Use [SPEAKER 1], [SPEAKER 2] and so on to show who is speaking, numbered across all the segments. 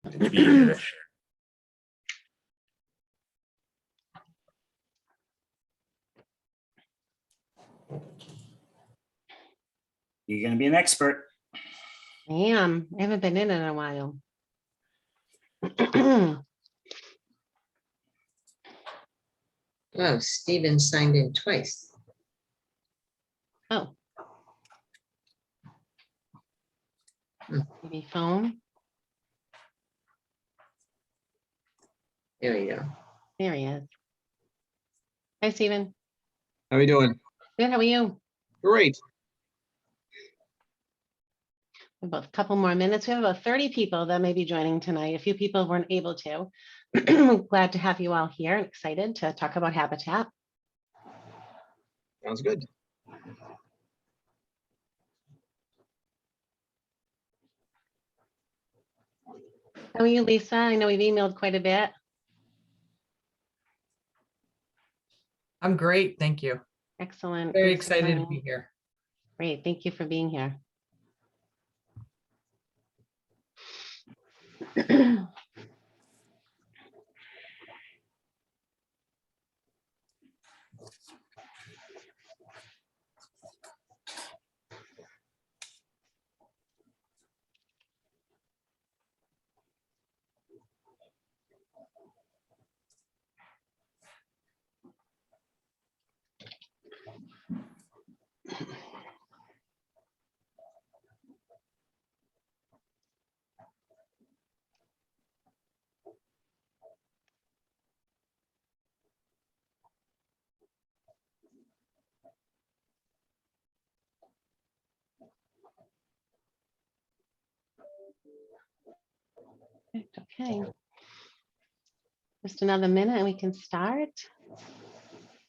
[SPEAKER 1] to be here this year. You're going to be an expert.
[SPEAKER 2] I am. I haven't been in a while.
[SPEAKER 3] Oh, Stephen signed in twice.
[SPEAKER 2] Oh.
[SPEAKER 3] Hmm.
[SPEAKER 2] Maybe phone.
[SPEAKER 3] There we go.
[SPEAKER 2] There he is. Hi, Stephen.
[SPEAKER 4] How are you doing?
[SPEAKER 2] Good. How are you?
[SPEAKER 4] Great.
[SPEAKER 2] About a couple more minutes. We have about 30 people that may be joining tonight. A few people weren't able to. Glad to have you all here and excited to talk about Habitat.
[SPEAKER 4] Sounds good.
[SPEAKER 2] How are you, Lisa? I know we've emailed quite a bit.
[SPEAKER 5] I'm great, thank you.
[SPEAKER 2] Excellent.
[SPEAKER 5] Very
[SPEAKER 2] Thanks for
[SPEAKER 5] excited to
[SPEAKER 2] joining.
[SPEAKER 5] be here.
[SPEAKER 2] Great. Thank you for being here. Okay. Just another minute and we can start.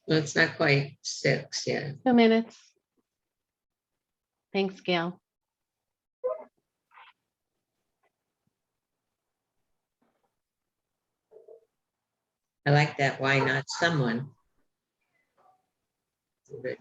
[SPEAKER 3] Well, it's not quite 6 yet.
[SPEAKER 2] 2 minutes. Thanks, Gail.
[SPEAKER 3] I like that. Why not someone? Good.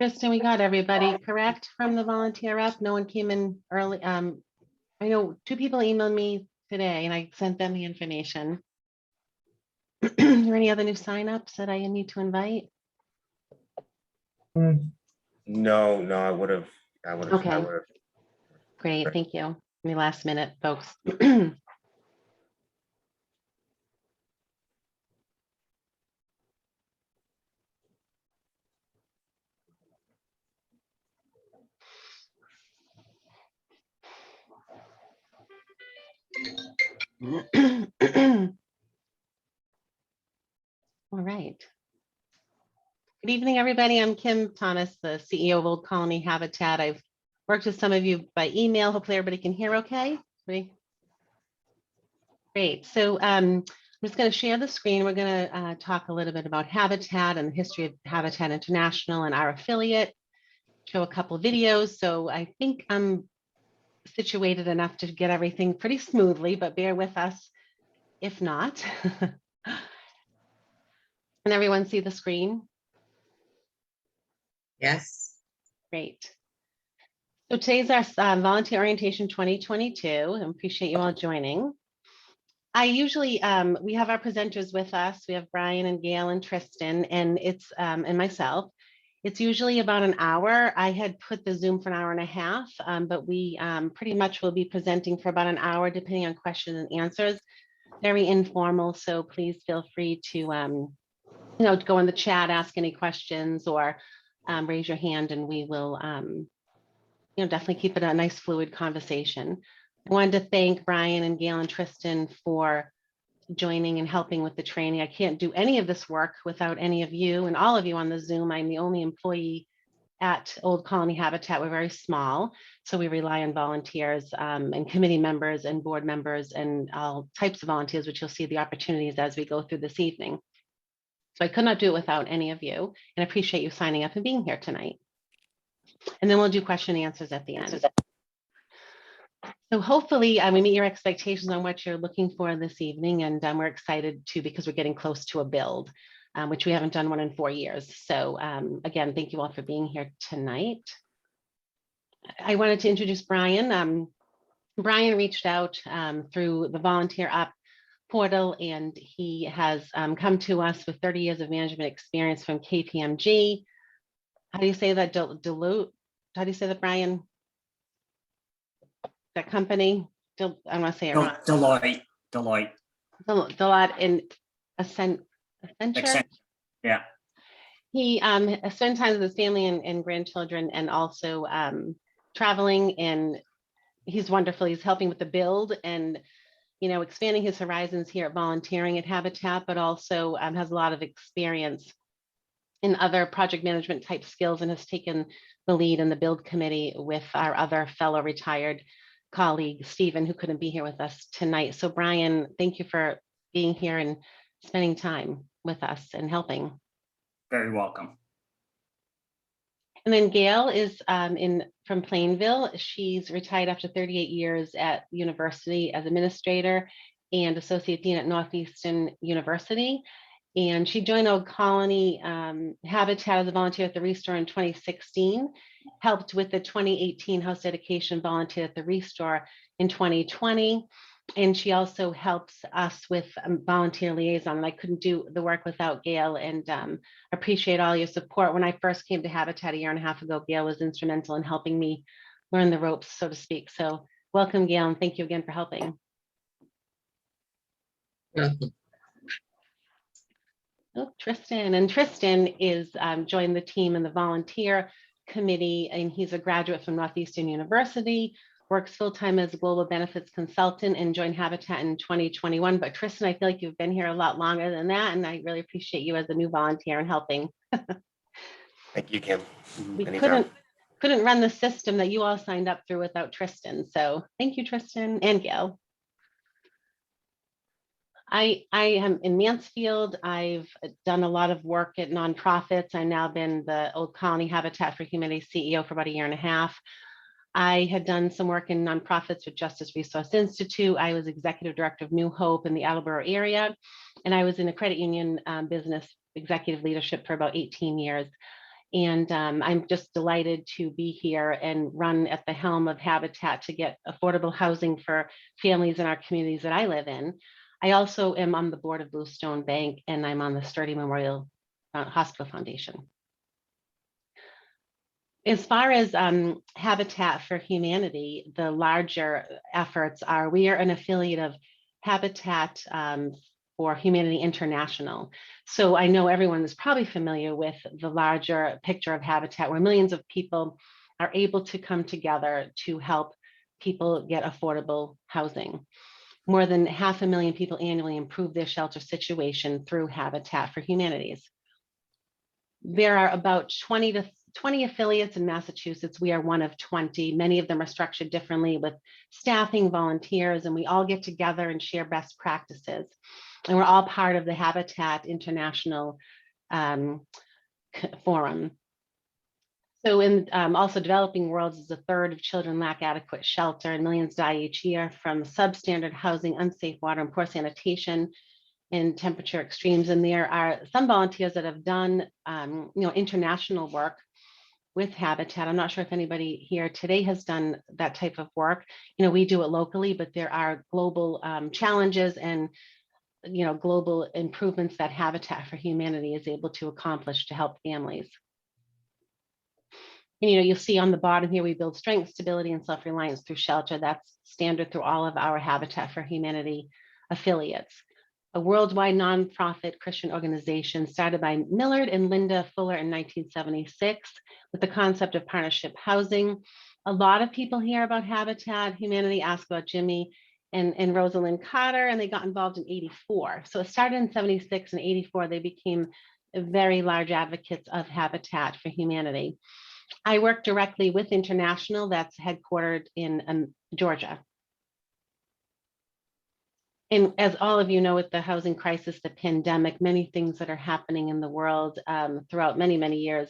[SPEAKER 2] Kristen, we got everybody correct from the volunteer rep. No one came in early. I know 2 people emailed me today and I sent them the information. Are there any other new signups that I need to invite?
[SPEAKER 1] No, I would have.
[SPEAKER 2] Okay. Great, thank you. Any last minute, folks? All right. Good evening, everybody. I'm Kim Thomas, the CEO of Old Colony Habitat. I've worked with some of you by email. Hopefully everybody can hear okay. Great. So I'm just going to share the screen. We're going to talk a little bit about Habitat and the history of Habitat International and our affiliate, show a couple of videos. So I think I'm situated enough to get everything pretty smoothly, but bear with us if not. Can everyone see the screen?
[SPEAKER 3] Yes.
[SPEAKER 2] Great. So today's our Volunteer Orientation 2022. I appreciate you all joining. I usually, we have our presenters with us. We have Brian and Gail and Tristan and myself. It's usually about an hour. I had put the Zoom for an hour and a half, but we pretty much will be presenting for about an hour, depending on questions and answers. Very informal, so please feel free to go in the chat, ask any questions, or raise your hand, and we will definitely keep it a nice fluid conversation. I wanted to thank Brian and Gail and Tristan for joining and helping with the training. I can't do any of this work without any of you and all of you on the Zoom. I'm the only employee at Old Colony Habitat. We're very small, so we rely on volunteers and committee members and board members and all types of volunteers, which you'll see the opportunities as we go through this evening. So I could not do it without any of you, and appreciate you signing up and being here tonight. And then we'll do question and answers at the end. So hopefully we meet your expectations on what you're looking for this evening. And we're excited too, because we're getting close to a build, which we haven't done one in 4 years. So again, thank you all for being here tonight. I wanted to introduce Brian. Brian reached out through the Volunteer Up portal, and he has come to us with 30 years of management experience from KPMG. How do you say that? Deloitte? How do you say that, Brian? That company? I want to say it wrong.
[SPEAKER 1] Deloitte.
[SPEAKER 2] Deloitte in Accenture.
[SPEAKER 1] Yeah.
[SPEAKER 2] He spent time with his family and grandchildren, and also traveling, and he's wonderful. He's helping with the build and, you know, expanding his horizons here at volunteering at Habitat, but also has a lot of experience in other project management type skills, and has taken the lead in the build committee with our other fellow retired colleague, Stephen, who couldn't be here with us tonight. So Brian, thank you for being here and spending time with us and helping.
[SPEAKER 1] Very welcome.
[SPEAKER 2] And then Gail is from Plainville. She's retired after 38 years at university as administrator and associate dean at Northeastern University. And she joined Old Colony Habitat as a volunteer at the Restore in 2016, helped with the 2018 house dedication, volunteer at the Restore in 2020. And she also helps us with volunteer liaison. And I couldn't do the work without Gail, and appreciate all your support. When I first came to Habitat a year and a half ago, Gail was instrumental in helping me learn the ropes, so to speak. So welcome, Gail, and thank you again for helping.
[SPEAKER 3] Welcome.
[SPEAKER 2] Oh, Tristan. And Tristan is joined the team in the volunteer committee, and he's a graduate from Northeastern University, works full-time as a global benefits consultant, and joined Habitat in 2021. But Tristan, I feel like you've been here a lot longer than that, and I really appreciate you as a new volunteer and helping.
[SPEAKER 4] Thank you, Kim.
[SPEAKER 2] We
[SPEAKER 4] Anytime.
[SPEAKER 2] couldn't run the system that you all signed up through without Tristan. So thank you, Tristan and Gail. I am in Mansfield. I've done a lot of work at nonprofits. I've now been the Old Colony Habitat for Humanity CEO for about a year and a half. I had done some work in nonprofits with Justice Resource Institute. I was executive director of New Hope in the Attleboro area, and I was in a credit union business executive leadership for about 18 years. And I'm just delighted to be here and run at the helm of Habitat to get affordable housing for families in our communities that I live in. I also am on the board of Bluestone Bank, and I'm on the Sturdy Memorial Hospital Foundation. As far as Habitat for Humanity, the larger efforts are, we are an affiliate of Habitat for Humanity International. So I know everyone is probably familiar with the larger picture of Habitat, where millions of people are able to come together to help people get affordable housing. More than 500,000 people annually improve their shelter situation through Habitat for Humanities. There are about 20 affiliates in Massachusetts. We are one of 20. Many of them are structured differently with staffing, volunteers, and we all get together and share best practices. And we're all part of the Habitat International Forum. So in also developing worlds, is a third of children lack adequate shelter, and millions die each year from substandard housing, unsafe water, and poor sanitation and temperature extremes. And there are some volunteers that have done international work with Habitat. I'm not sure if anybody here today has done that type of work. We do it locally, but there are global challenges and global improvements that Habitat for Humanity is able to accomplish to help families. And, you'll see on the bottom here, we build strength, stability, and self-reliance through shelter. That's standard through all of our Habitat for Humanity affiliates. A worldwide nonprofit Christian organization started by Millard and Linda Fuller in 1976 with the concept of partnership housing. A lot of people hear about Habitat Humanity, ask about Jimmy and Rosalind Carter, and they got involved in 84. So it started in 76 and 84, they became very large advocates of Habitat for Humanity. I work directly with International, that's headquartered in Georgia. And as all of you know, with the housing crisis, the pandemic, many things that are happening in the world throughout many, many years,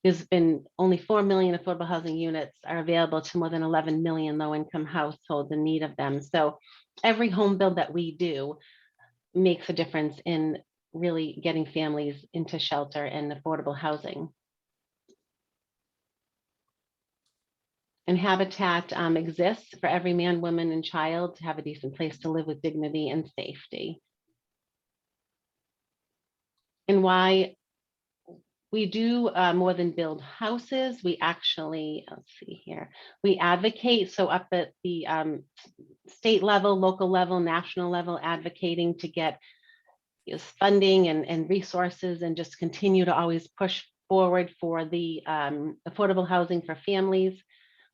[SPEAKER 2] there's been only 4 million affordable housing units are available to more than 11 million low-income households in need of them. So every home build that we do makes a difference in really getting families into shelter and affordable housing. And Habitat exists for every man, woman, and child to have a decent place to live with dignity and safety. And why we do more than build houses, we actually, let's see here, we advocate. So up at the state level, local level, national level, advocating to get funding and resources, and just continue to always push forward for the affordable housing for families.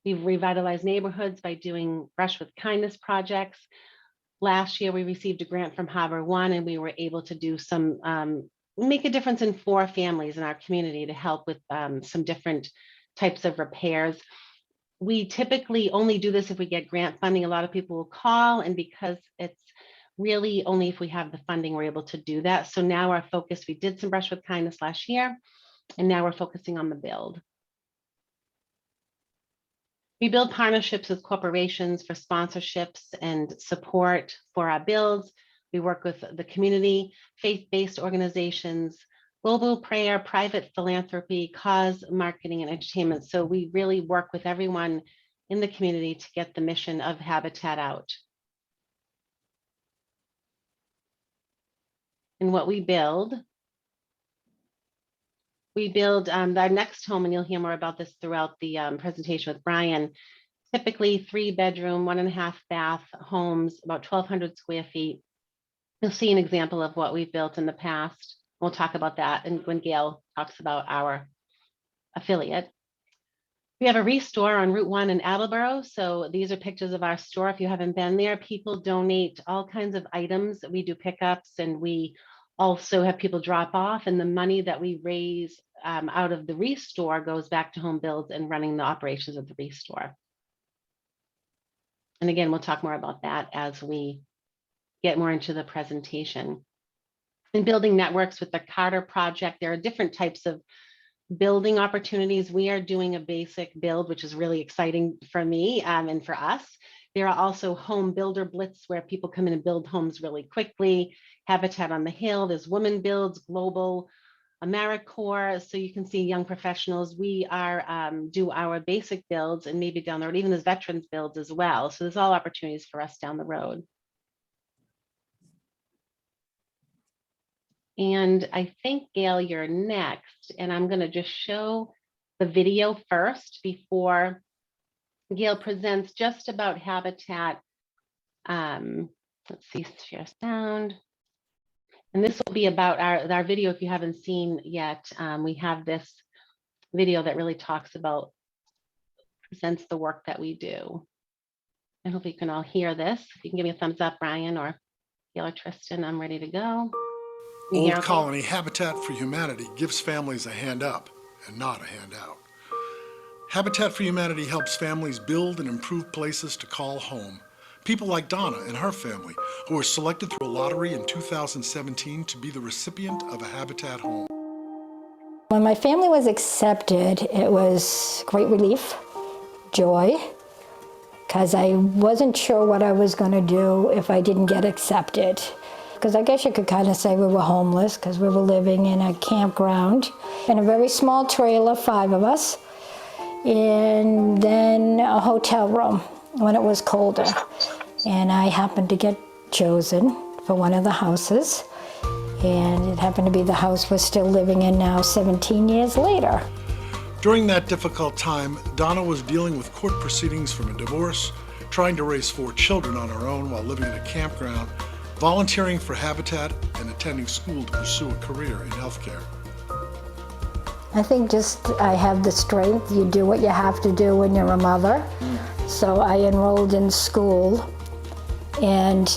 [SPEAKER 2] We've revitalized neighborhoods by doing Brush with Kindness projects. Last year, we received a grant from Harbor One, and we were able to do some, make a difference in 4 families in our community to help with some different types of repairs. We typically only do this if we get grant funding. A lot of people will call, and because it's really only if we have the funding, we're able to do that. So now our focus, we did some Brush with Kindness last year, and now we're focusing on the build. We build partnerships with corporations for sponsorships and support for our builds. We work with the community, faith-based organizations, global prayer, private philanthropy, cause, marketing, and entertainment. So we really work with everyone in the community to get the mission of Habitat out. And what we build our next home, and you'll hear more about this throughout the presentation with Brian, typically 3-bedroom, 1.5 bath homes, about 1,200 square feet. You'll see an example of what we've built in the past. We'll talk about that and when Gail talks about our affiliate. We have a Restore on Route 1 in Attleboro. So these are pictures of our store. If you haven't been there, people donate all kinds of items. We do pickups, and we also have people drop off, and the money that we raise out of the Restore goes back to home builds and running the operations of the Restore. And again, we'll talk more about that as we get more into the presentation. And building networks with the Carter Project, there are different types of building opportunities. We are doing a basic build, which is really exciting for me and for us. There are also home builder blitz where people come in and build homes really quickly. Habitat on the Hill, there's Women Builds, Global, AmeriCorps. So you can see young professionals. We are do our basic builds, and maybe down the road, even as veterans builds as well. So there's all opportunities for us down the road. And I think, Gail, you're next, and I'm going to just show the video first before Gail presents just about Habitat. Let's see, share sound. And this will be about our video. If you haven't seen yet, we have this video that really talks about, presents the work that we do. I hope you can all hear this. If you can give me a thumbs up, Brian or Gail or Tristan, I'm ready to go. You hear
[SPEAKER 6] Old
[SPEAKER 2] okay?
[SPEAKER 6] Colony Habitat for Humanity gives families a hand up and not a handout. Habitat for Humanity helps families build and improve places to call home. People like Donna and her family, who were selected through a lottery in 2017 to be the recipient of a Habitat home.
[SPEAKER 7] When my family was accepted, it was great relief, joy, because I wasn't sure what I was going to do if I didn't get accepted. Because I guess you could kind of say we were homeless because we were living in a campground in a very small trailer, 5 of us, and then a hotel room when it was colder. And I happened to get chosen for one of the houses, and it happened to be the house we're still living in now 17 years later.
[SPEAKER 6] During that difficult time, Donna was dealing with court proceedings from a divorce, trying to raise 4 children on her own while living in a campground, volunteering for Habitat, and attending school to pursue a career in healthcare.
[SPEAKER 7] I think just I have the strength. You do what you have to do when you're a mother. So I enrolled in school, and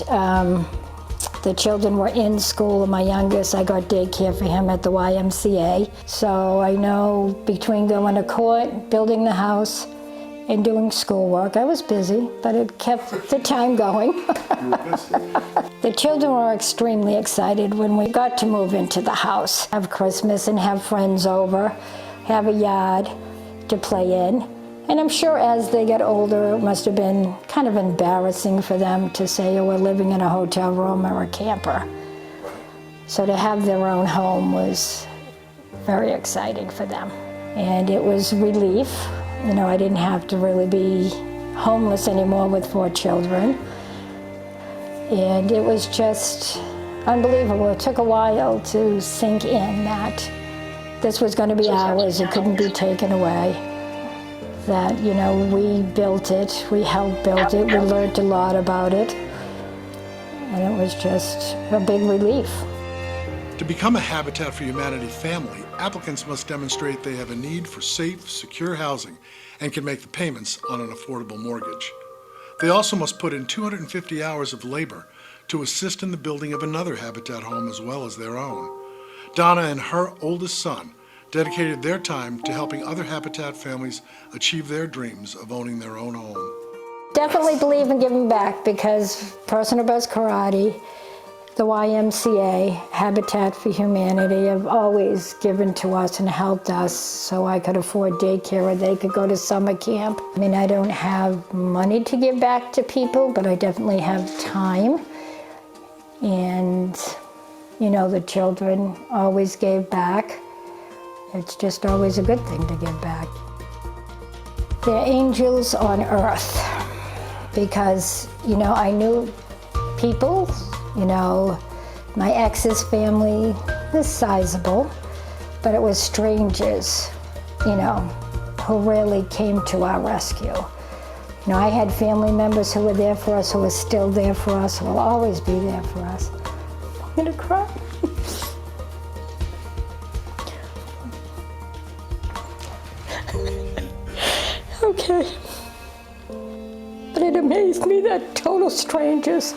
[SPEAKER 7] the children were in school. My youngest, I got daycare for him at the YMCA. So I know between going to court, building the house, and doing schoolwork. I was busy, but it kept the time going. The children were extremely excited when we got to move into the house, have Christmas and have friends over, have a yard to play in. And I'm sure as they get older, it must have been kind of embarrassing for them to say, oh, we're living in a hotel room or a camper. So to have their own home was very exciting for them. And it was relief. You know, I didn't have to really be homeless anymore with 4 children. And it was just unbelievable. It took a while to sink in that this was going to be ours. It couldn't be taken away. That, you know, we built it, we helped build it, we learned a lot about it. And it was just a big relief.
[SPEAKER 6] To become a Habitat for Humanity family, applicants must demonstrate they have a need for safe, secure housing and can make the payments on an affordable mortgage. They also must put in 250 hours of labor to assist in the building of another Habitat home as well as their own. Donna and her oldest son dedicated their time to helping other Habitat families achieve their dreams of owning their own home.
[SPEAKER 7] Definitely believe in giving back because Personal Best Karate, the YMCA, Habitat for Humanity have always given to us and helped us so I could afford daycare or they could go to summer camp. I mean, I don't have money to give back to people, but I definitely have time. And, you know, the children always gave back. It's just always a good thing to give back. They're angels on earth because, you know, I knew people, you know, my ex's family was sizable, but it was strangers, you know, who really came to our rescue. You know, I had family members who were there for us, who are still there for us, who will always be there for us. I'm gonna cry. Okay. But it amazed me that total strangers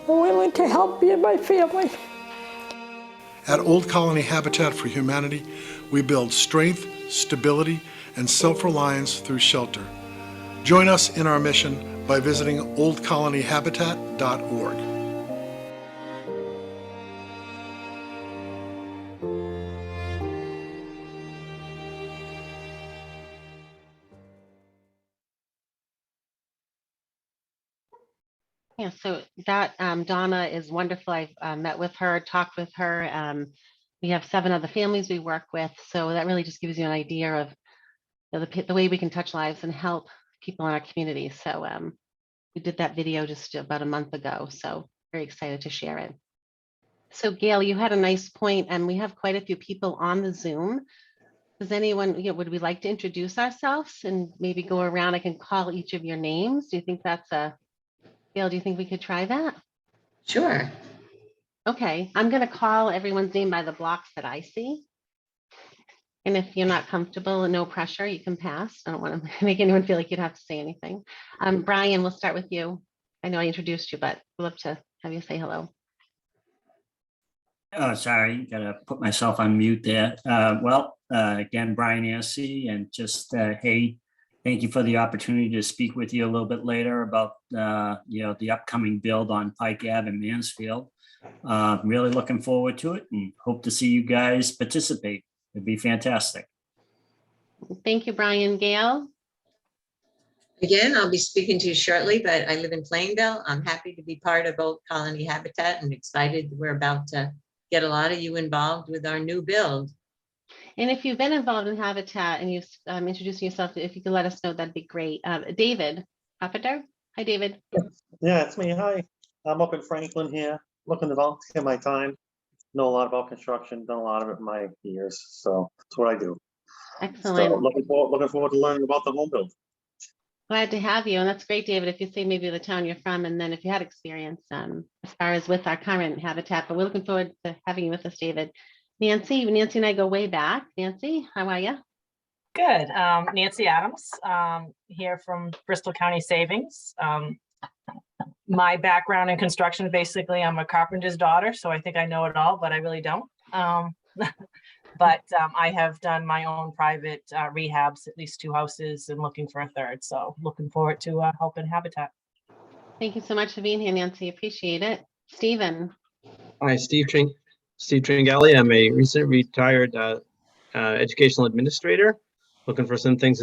[SPEAKER 7] were willing to help me and my family.
[SPEAKER 6] At Old Colony Habitat for Humanity, we build strength, stability, and self-reliance through shelter. Join us in our mission by visiting oldcolonyhabitat.org.
[SPEAKER 2] Yeah, so that Donna is wonderful. I've met with her, talked with her. We have 7 other families we work with. So that really just gives you an idea of the way we can touch lives and help people in our community. So we did that video just about a month ago. So very excited to share it. So Gail, you had a nice point, and we have quite a few people on the Zoom. Does anyone, you know, would we like to introduce ourselves and maybe go around? I can call each of your names. Do you think that's Gail, do you think we could try that?
[SPEAKER 3] Sure.
[SPEAKER 2] Okay, I'm going to call everyone's name by the blocks that I see. And if you're not comfortable, no pressure, you can pass. I don't want to make anyone feel like you'd have to say anything. Brian, we'll start with you. I know I introduced you, but we'd love to have you say hello.
[SPEAKER 1] Oh, sorry, gotta put myself on mute there. Again, Brian Yancey, and just, hey, thank you for the opportunity to speak with you a little bit later about, the upcoming build on Pike Ave in Mansfield. Really looking forward to it and hope to see you guys participate. It'd be fantastic.
[SPEAKER 2] Thank you, Brian. Gail?
[SPEAKER 3] Again, I'll be speaking to you shortly, but I live in Plainville. I'm happy to be part of Old Colony Habitat and excited we're about to get a lot of you involved with our new build.
[SPEAKER 2] And if you've been involved in Habitat and you've introducing yourself, if you could let us know, that'd be great. David Carpenter. Hi, David.
[SPEAKER 8] Yeah, it's me. Hi. I'm up in Franklin here, looking to volunteer my time. Know a lot about construction, done a lot of it in my years, so that's what I do.
[SPEAKER 2] Excellent.
[SPEAKER 8] So looking forward to learning about the home build.
[SPEAKER 2] Glad to have you. And that's great, David, if you say maybe the town you're from, and then if you had experience as far as with our current Habitat, but we're looking forward to having you with us, David. Nancy and I go way back. Nancy, how are you?
[SPEAKER 9] Good. Nancy Adams, here from Bristol County Savings. My background in construction, basically, I'm a carpenter's daughter, so I think I know it all, but I really don't. But I have done my own private rehabs, at least 2 houses, and looking for a third. So looking forward to helping Habitat.
[SPEAKER 2] Thank you so much for being here, Nancy. Appreciate it. Stephen.
[SPEAKER 10] Hi, Steve Tringali. I'm a recent retired educational administrator, looking for some things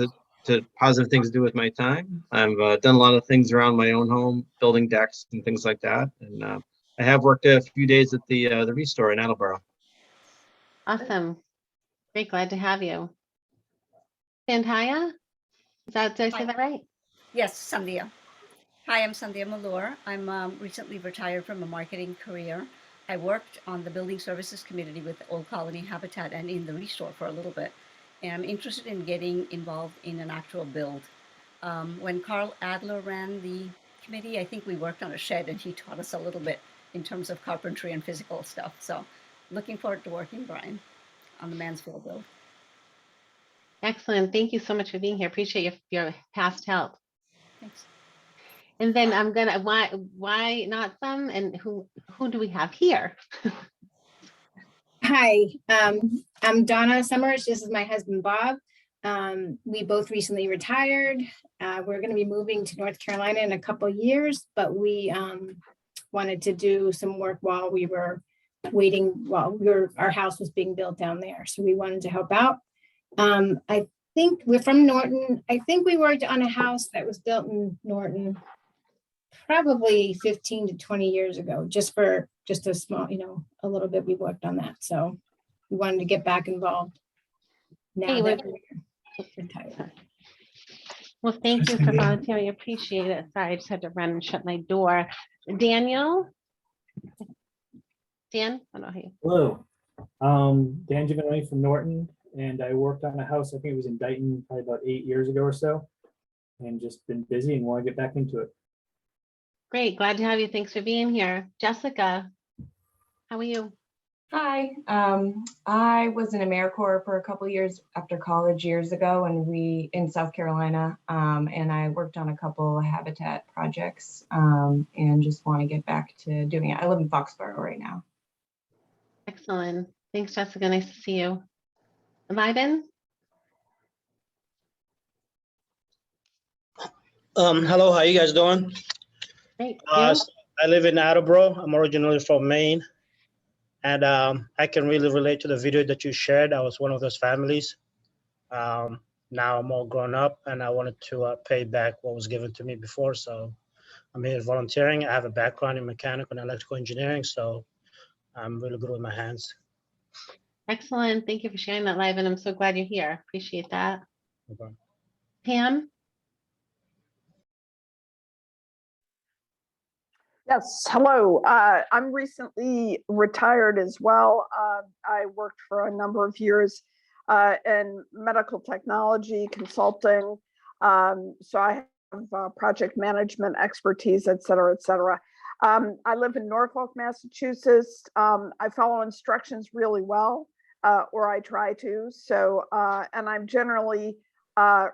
[SPEAKER 10] positive things to do with my time. I've done a lot of things around my own home, building decks and things like that. And I have worked a few days at the Restore in Attleboro.
[SPEAKER 2] Awesome. Great, glad to have you. Sandhya? Did I say that right?
[SPEAKER 11] Yes, Sandhya. Hi, I'm Sandhya Malur. I'm recently retired from a marketing career. I worked on the building services committee with Old Colony Habitat and in the Restore for a little bit. And I'm interested in getting involved in an actual build. When Carl Adler ran the committee, I think we worked on a shed and he taught us a little bit in terms of carpentry and physical stuff. So looking forward to working, Brian, on the Mansfield build.
[SPEAKER 2] Excellent. Thank you so much for being here. Appreciate your past help.
[SPEAKER 11] Thanks.
[SPEAKER 2] And then I'm gonna, why not some, and who do we have here?
[SPEAKER 12] Hi, I'm Donna Summers. This is my husband, Bob. We both recently retired. We're going to be moving to North Carolina in a couple of years, but we wanted to do some work while we were waiting, our house was being built down there. So we wanted to help out. I think we're from Norton. I think we worked on a house that was built in Norton probably 15 to 20 years ago, just a small, a little bit, we worked on that. So we wanted to get back involved now
[SPEAKER 2] Hey,
[SPEAKER 12] that we're retired.
[SPEAKER 2] Well, thank you for volunteering. Appreciate it. Sorry, I just had to run and shut my door. Daniel? Dan? I don't know who.
[SPEAKER 13] Hello, Dan Giovanni from Norton, and I worked on a house, I think it was in Dayton, probably about 8 years ago or so, and just been busy and want to get back into it.
[SPEAKER 2] Great, glad to have you. Thanks for being here. Jessica, how are you?
[SPEAKER 14] Hi, I was in AmeriCorps for a couple years after college years ago, and in South Carolina, and I worked on a couple of habitat projects, and just want to get back to doing it. I live in Foxborough right now.
[SPEAKER 2] Excellent. Thanks, Jessica. Nice to see you. Vibin?
[SPEAKER 15] Hello, how you guys doing?
[SPEAKER 2] Great.
[SPEAKER 15] I live in Attleboro. I'm originally from Maine. And I can really relate to the video that you shared. I was one of those families. Now I'm all grown up and I wanted to pay back what was given to me before. So I'm here volunteering. I have a background in mechanical and electrical engineering, so I'm really good with my hands.
[SPEAKER 2] Excellent. Thank you for sharing that live, and I'm so glad you're here. Appreciate that.
[SPEAKER 15] Okay.
[SPEAKER 2] Pam?
[SPEAKER 16] Yes, hello. I'm recently retired as well. I worked for a number of years in medical technology consulting. So I have project management expertise, et cetera, et cetera. I live in Norfolk, Massachusetts. I follow instructions really well, or I try to. So, and I'm generally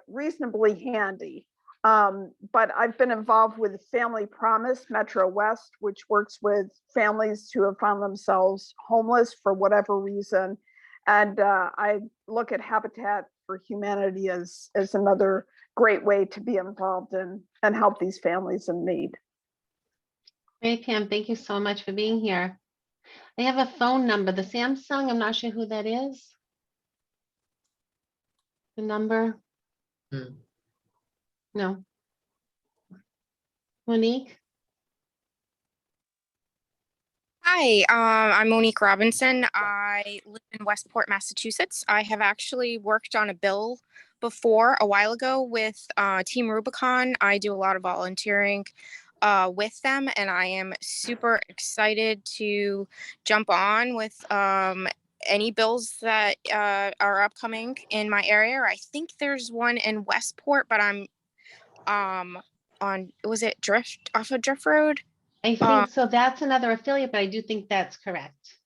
[SPEAKER 16] reasonably handy. But I've been involved with Family Promise Metro West, which works with families who have found themselves homeless for whatever reason. And I look at Habitat for Humanity as another great way to be involved in and help these families in need.
[SPEAKER 2] Great, Pam. Thank you so much for being here. I have a phone number, the Samsung. I'm not sure who that is. The number? No. Monique?
[SPEAKER 17] Hi, I'm Monique Robinson. I live in Westport, Massachusetts. I have actually worked on a bill before a while ago with Team Rubicon. I do a lot of volunteering with them, and I am super excited to jump on with any bills that are upcoming in my area. I think there's one in Westport, but I'm on, was it off of Drift Road?
[SPEAKER 2] I think so. That's another affiliate, but I do think that's correct.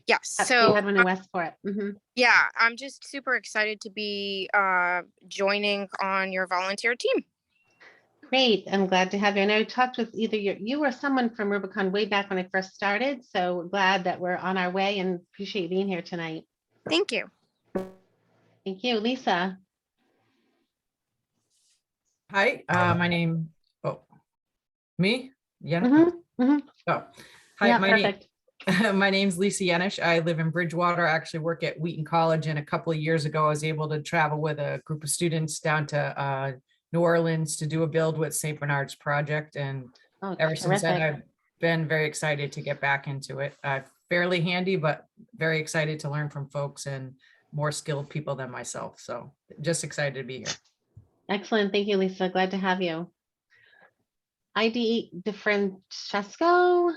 [SPEAKER 17] Yes.
[SPEAKER 2] They
[SPEAKER 17] So
[SPEAKER 2] had one in Westport.
[SPEAKER 17] yeah, I'm just super excited to be joining on your volunteer team.
[SPEAKER 2] Great. I'm glad to have you. And I talked with either you or someone from Rubicon way back when I first started. So glad that we're on our way and appreciate you being here tonight.
[SPEAKER 17] Thank you.
[SPEAKER 2] Thank you. Lisa?
[SPEAKER 5] Hi, my name, me? Yeah.
[SPEAKER 2] Mm-hmm.
[SPEAKER 5] Oh, hi,
[SPEAKER 2] Yeah,
[SPEAKER 5] my name,
[SPEAKER 2] perfect.
[SPEAKER 5] my name's Lisa Yenish. I live in Bridgewater. I actually work at Wheaton College, and a couple of years ago, I was able to travel with a group of students down to New Orleans to do a build with St. Bernard's Project. And
[SPEAKER 2] Oh,
[SPEAKER 5] ever since then,
[SPEAKER 2] terrific.
[SPEAKER 5] I've been very excited to get back into it. Fairly handy, but very excited to learn from folks and more skilled people than myself. So just excited to be here.
[SPEAKER 2] Excellent. Thank you, Lisa. Glad to have you. ID DeFrancesco?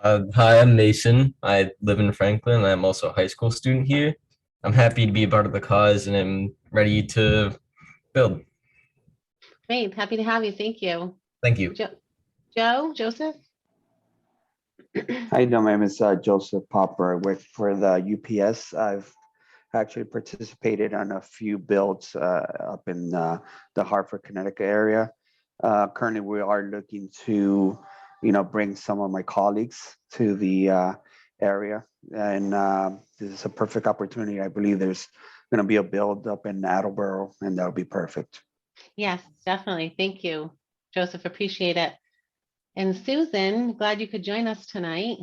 [SPEAKER 18] Hi, I'm Mason. I live in Franklin. I'm also a high school student here. I'm happy to be a part of the cause and I'm ready to build.
[SPEAKER 2] Great. Happy to have you. Thank you.
[SPEAKER 18] Thank you.
[SPEAKER 2] Joseph?
[SPEAKER 19] How you doing? My name is Joseph Popper. I work for the UPS. I've actually participated on a few builds up in the Hartford, Connecticut area. Currently, we are looking to, bring some of my colleagues to the area, and this is a perfect opportunity. I believe there's going to be a build up in Attleboro, and that'll be perfect.
[SPEAKER 2] Yes, definitely. Thank you, Joseph. Appreciate it. And Susan, glad you could join us tonight.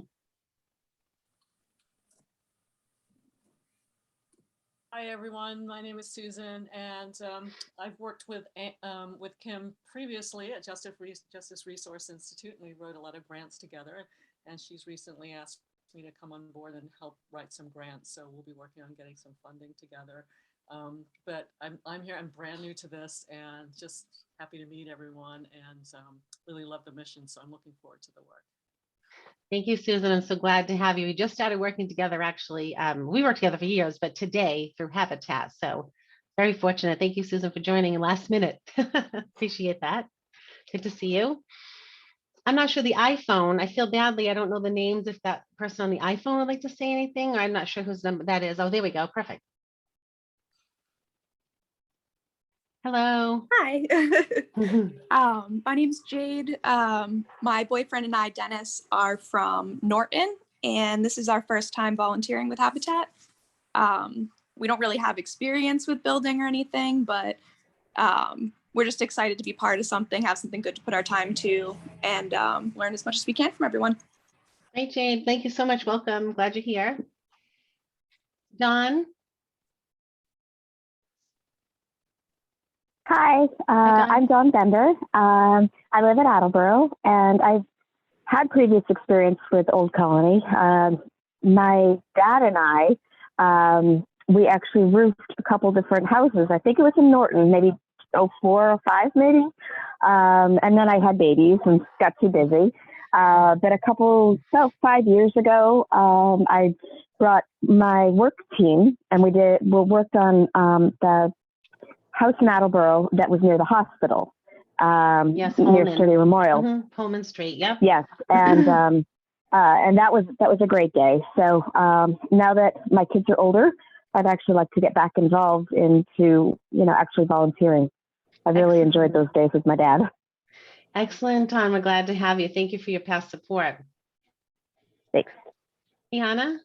[SPEAKER 20] Hi, everyone. My name is Susan, and I've worked with Kim previously at Justice Resource Institute, and we wrote a lot of grants together. And she's recently asked me to come on board and help write some grants. So we'll be working on getting some funding together. But I'm here. I'm brand new to this, and just happy to meet everyone, and really love the mission. So I'm looking forward to the work.
[SPEAKER 2] Thank you, Susan. I'm so glad to have you. We just started working together, actually. We worked together for years, but today through Habitat. So very fortunate. Thank you, Susan, for joining in last minute. Appreciate that. Good to see you. I'm not sure the iPhone. I feel badly. I don't know the names. If that person on the iPhone would like to say anything, I'm not sure whose number that is. Oh, there we go. Perfect. Hello.
[SPEAKER 21] Hi. My name's Jade. My boyfriend and I, Dennis, are from Norton, and this is our first time volunteering with Habitat. We don't really have experience with building or anything, but we're just excited to be part of something, have something good to put our time to, and learn as much as we can from everyone.
[SPEAKER 2] Hey, Jade. Thank you so much. Welcome. Glad you're here. Don.
[SPEAKER 22] Hi, I'm Dawn Bender. I live in Attleboro, and I've had previous experience with Old Colony. My dad and I, we actually roofed a couple different houses. I think it was in Norton, maybe 04 or 05 maybe. And then I had babies and got too busy. But about 5 years ago, I brought my work team, and we worked on the house in Attleboro that was near the hospital,
[SPEAKER 2] Yes,
[SPEAKER 22] near
[SPEAKER 2] Pullman.
[SPEAKER 22] Sturdy Memorial.
[SPEAKER 2] Pullman Street. Yep.
[SPEAKER 22] Yes, and that was a great day. So now that my kids are older, I'd actually like to get back involved into actually volunteering. I really enjoyed those days with my dad.
[SPEAKER 2] Excellent, Tom. We're glad to have you. Thank you for your past support.
[SPEAKER 22] Thanks.
[SPEAKER 2] Kiana?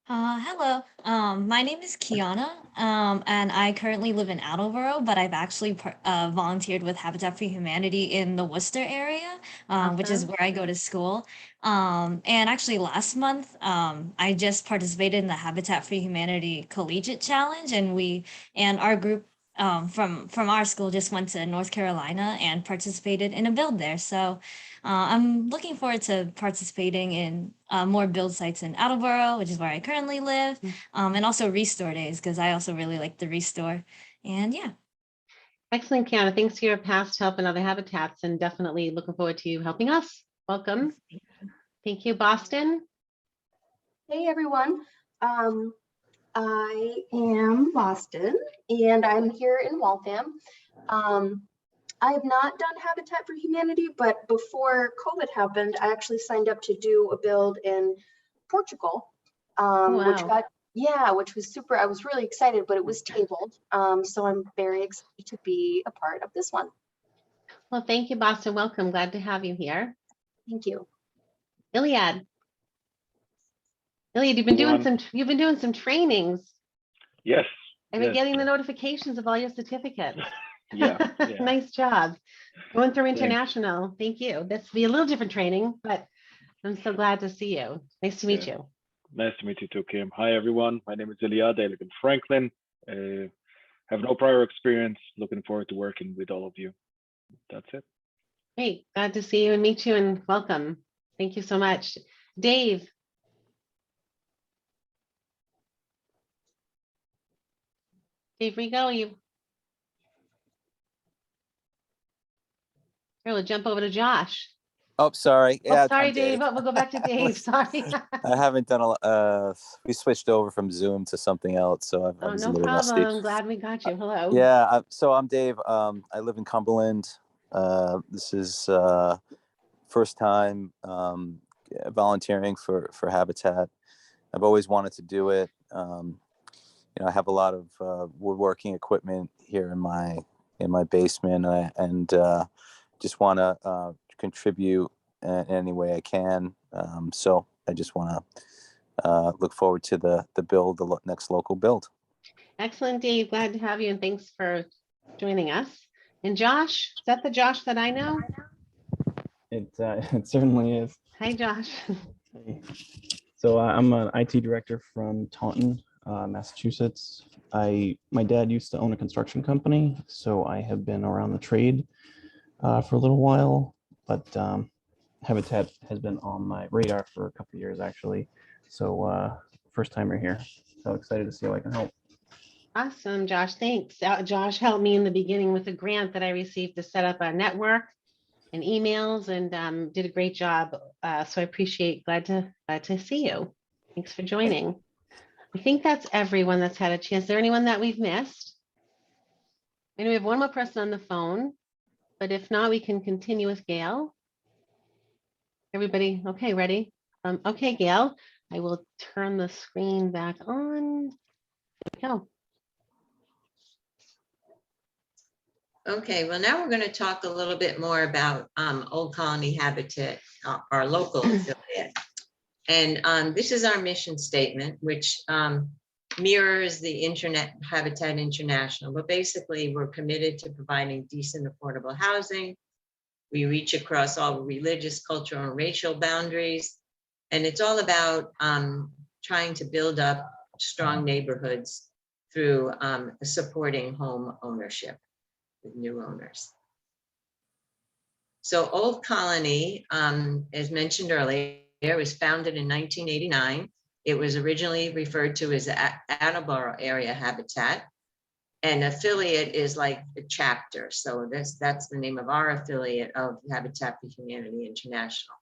[SPEAKER 23] Hello, my name is Kiana, and I currently live in Attleboro, but I've actually volunteered with Habitat for Humanity in the Worcester area, which is where I go to school. And actually last month, I just participated in the Habitat for Humanity Collegiate Challenge, and our group from our school just went to North Carolina and participated in a build there. So I'm looking forward to participating in more build sites in Attleboro, which is where I currently live, and also Restore Days, because I also really like the Restore. And yeah.
[SPEAKER 2] Excellent, Kiana. Thanks for your past help in other habitats, and definitely looking forward to you helping us. Welcome. Thank you, Boston.
[SPEAKER 24] Hey everyone, I am Boston and I'm here in Waltham. I have not done Habitat for Humanity, but before COVID happened, I actually signed up to do a build in Portugal, which was super. I was really excited, but it was tabled. So I'm very excited to be a part of this one.
[SPEAKER 2] Well, thank you, Boston. Welcome. Glad to have you here.
[SPEAKER 24] Thank you.
[SPEAKER 2] Iliad. Iliad, you've been doing some trainings.
[SPEAKER 1] Yes.
[SPEAKER 2] I've been
[SPEAKER 1] yes,
[SPEAKER 2] getting the notifications of all your certificates.
[SPEAKER 1] Yeah.
[SPEAKER 2] Nice job. Going through
[SPEAKER 1] Thanks.
[SPEAKER 2] international. Thank you. This will be a little different training, but I'm so glad to see you. Nice to meet
[SPEAKER 1] Yeah.
[SPEAKER 2] you.
[SPEAKER 1] Nice to meet you too, Kim. Hi, everyone. My name is Iliad. I live in Franklin. Have no prior experience. Looking forward to working with all of you. That's it.
[SPEAKER 2] Great. Glad to see you and meet you and welcome. Thank you so much. Dave. Dave Rigo, you. Here, we'll jump over to Josh.
[SPEAKER 4] Oh, sorry.
[SPEAKER 2] Oh,
[SPEAKER 4] Yeah,
[SPEAKER 2] sorry,
[SPEAKER 4] I'm
[SPEAKER 2] Dave. Oh, we'll go back to Dave. Sorry.
[SPEAKER 4] I haven't done we switched over from Zoom to something else, so I
[SPEAKER 2] Oh,
[SPEAKER 4] was a
[SPEAKER 2] no
[SPEAKER 4] little rusty.
[SPEAKER 2] problem. Glad we got you. Hello.
[SPEAKER 4] Yeah, so I'm Dave. I live in Cumberland. This is first time volunteering for Habitat. I've always wanted to do it. I have a lot of woodworking equipment here in my basement, and just want to contribute in any way I can. So I just want to look forward to the build, the next local build.
[SPEAKER 2] Excellent, Dave. Glad to have you and thanks for joining us. And Josh, is that the Josh that I know?
[SPEAKER 6] It certainly is.
[SPEAKER 2] Hi, Josh.
[SPEAKER 6] So I'm an IT director from Taunton, Massachusetts. My dad used to own a construction company, so I have been around the trade for a little while, but Habitat has been on my radar for a couple of years actually. So first timer here. So excited to see how I can help.
[SPEAKER 2] Awesome, Josh. Thanks. Josh helped me in the beginning with a grant that I received to set up a network and emails and did a great job. So I appreciate, glad to see you. Thanks for joining. I think that's everyone that's had a chance. Is there anyone that we've missed? And we have one more person on the phone, but if not, we can continue with Gail. Everybody, okay, ready? Okay, Gail, I will turn the screen back on. There we go.
[SPEAKER 3] Okay, well, now we're going to talk a little bit more about Old Colony Habitat, our local affiliate. And this is our mission statement, which mirrors the Habitat International. But basically, we're committed to providing decent, affordable housing. We reach across all religious, cultural, and racial boundaries. And it's all about trying to build up strong neighborhoods through supporting home ownership with new owners. So Old Colony, as mentioned earlier, was founded in 1989. It was originally referred to as Attleboro Area Habitat. And affiliate is like a chapter. So that's the name of our affiliate of Habitat for Humanity International.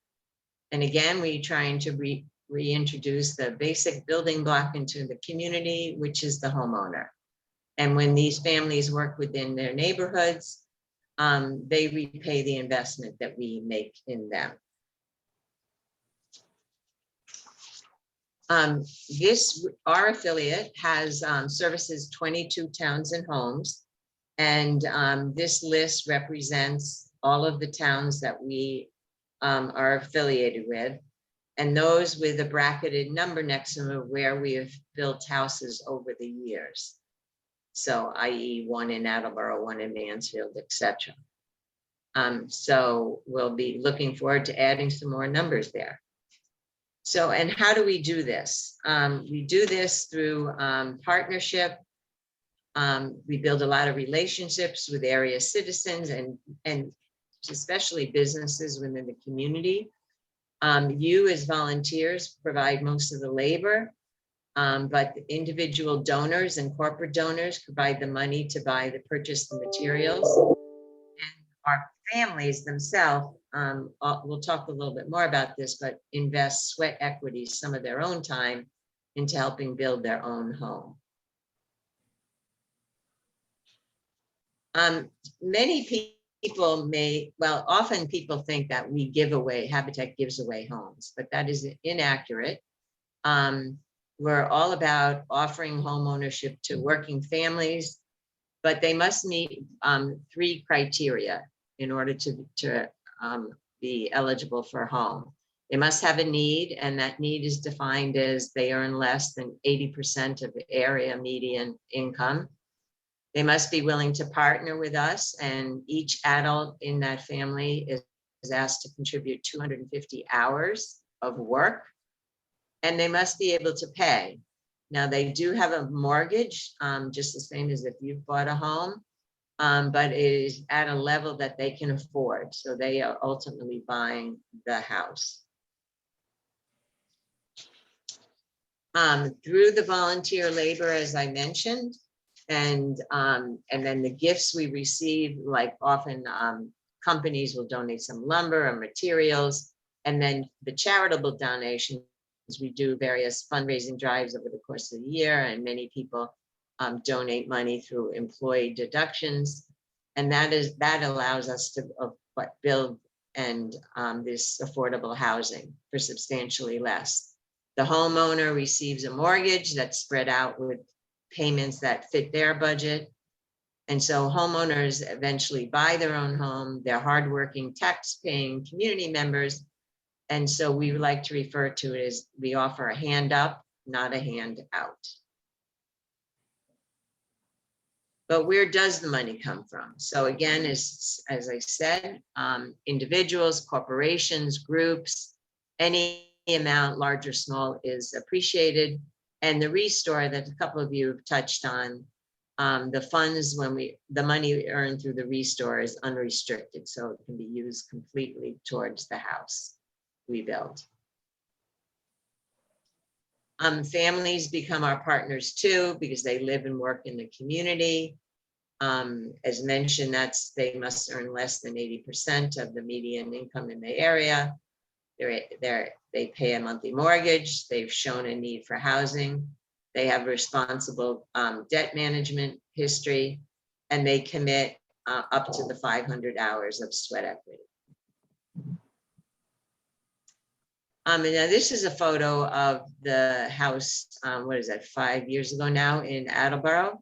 [SPEAKER 3] And again, we're trying to reintroduce the basic building block into the community, which is the homeowner. And when these families work within their neighborhoods, they repay the investment that we make in them. Our affiliate has services 22 towns and homes. And this list represents all of the towns that we are affiliated with. And those with a bracketed number next to them where we have built houses over the years. So i.e. one in Attleboro, one in Mansfield, etc. So we'll be looking forward to adding some more numbers there. So, and how do we do this? We do this through partnership. We build a lot of relationships with area citizens and especially businesses within the community. You as volunteers provide most of the labor, but the individual donors and corporate donors provide the money to purchase the materials. And our families themselves, we'll talk a little bit more about this, but invest sweat equity, some of their own time into helping build their own home. Many people often people think that we give away, Habitat gives away homes, but that is inaccurate. We're all about offering home ownership to working families, but they must meet 3 criteria in order to be eligible for a home. They must have a need, and that need is defined as they earn less than 80% of the area median income. They must be willing to partner with us, and each adult in that family is asked to contribute 250 hours of work, and they must be able to pay. Now, they do have a mortgage, just the same as if you've bought a home, but it is at a level that they can afford. So they are ultimately buying the house. Through the volunteer labor, as I mentioned, and then the gifts we receive, like often companies will donate some lumber or materials, and then the charitable donations, we do various fundraising drives over the course of the year, and many people donate money through employee deductions, and that allows us to build and this affordable housing for substantially less. The homeowner receives a mortgage that's spread out with payments that fit their budget. And so homeowners eventually buy their own home. They're hardworking, tax-paying community members. And so we like to refer to it as we offer a hand up, not a hand out. But where does the money come from? So again, as I said, individuals, corporations, groups, any amount, large or small, is appreciated. And the Restore that a couple of you have touched on, the funds, the money earned through the Restore is unrestricted, so it can be used completely towards the house we build. Families become our partners too, because they live and work in the community. As mentioned, they must earn less than 80% of the median income in the area. They pay a monthly mortgage. They've shown a need for housing. They have responsible debt management history, and they commit up to the 500 hours of sweat equity. And now this is a photo of the house, what is that, 5 years ago now in Attleboro.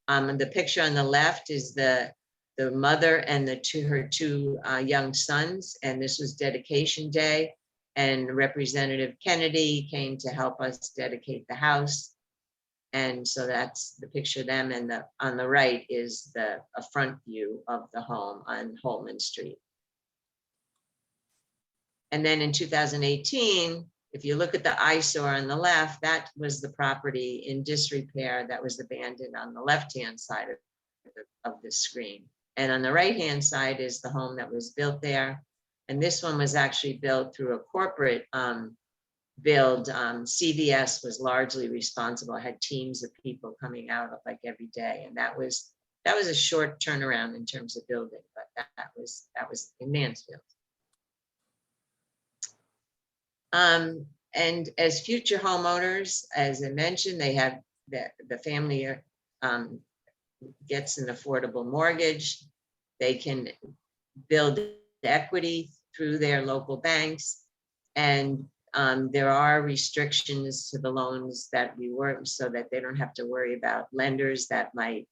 [SPEAKER 3] And the picture on the left is the mother and her two young sons, and this was dedication day, and Representative Kennedy came to help us dedicate the house. And so that's the picture of them, and on the right is a front view of the home on Holman Street. And then in 2018, if you look at the eyesore on the left, that was the property in disrepair that was abandoned on the left-hand side of the screen. And on the right-hand side is the home that was built there. And this one was actually built through a corporate build. CVS was largely responsible, had teams of people coming out like every day. And that was a short turnaround in terms of building, but that was in Mansfield. And as future homeowners, as I mentioned, they have the family gets an affordable mortgage. They can build equity through their local banks, and there are restrictions to the loans that we work so that they don't have to worry about lenders that might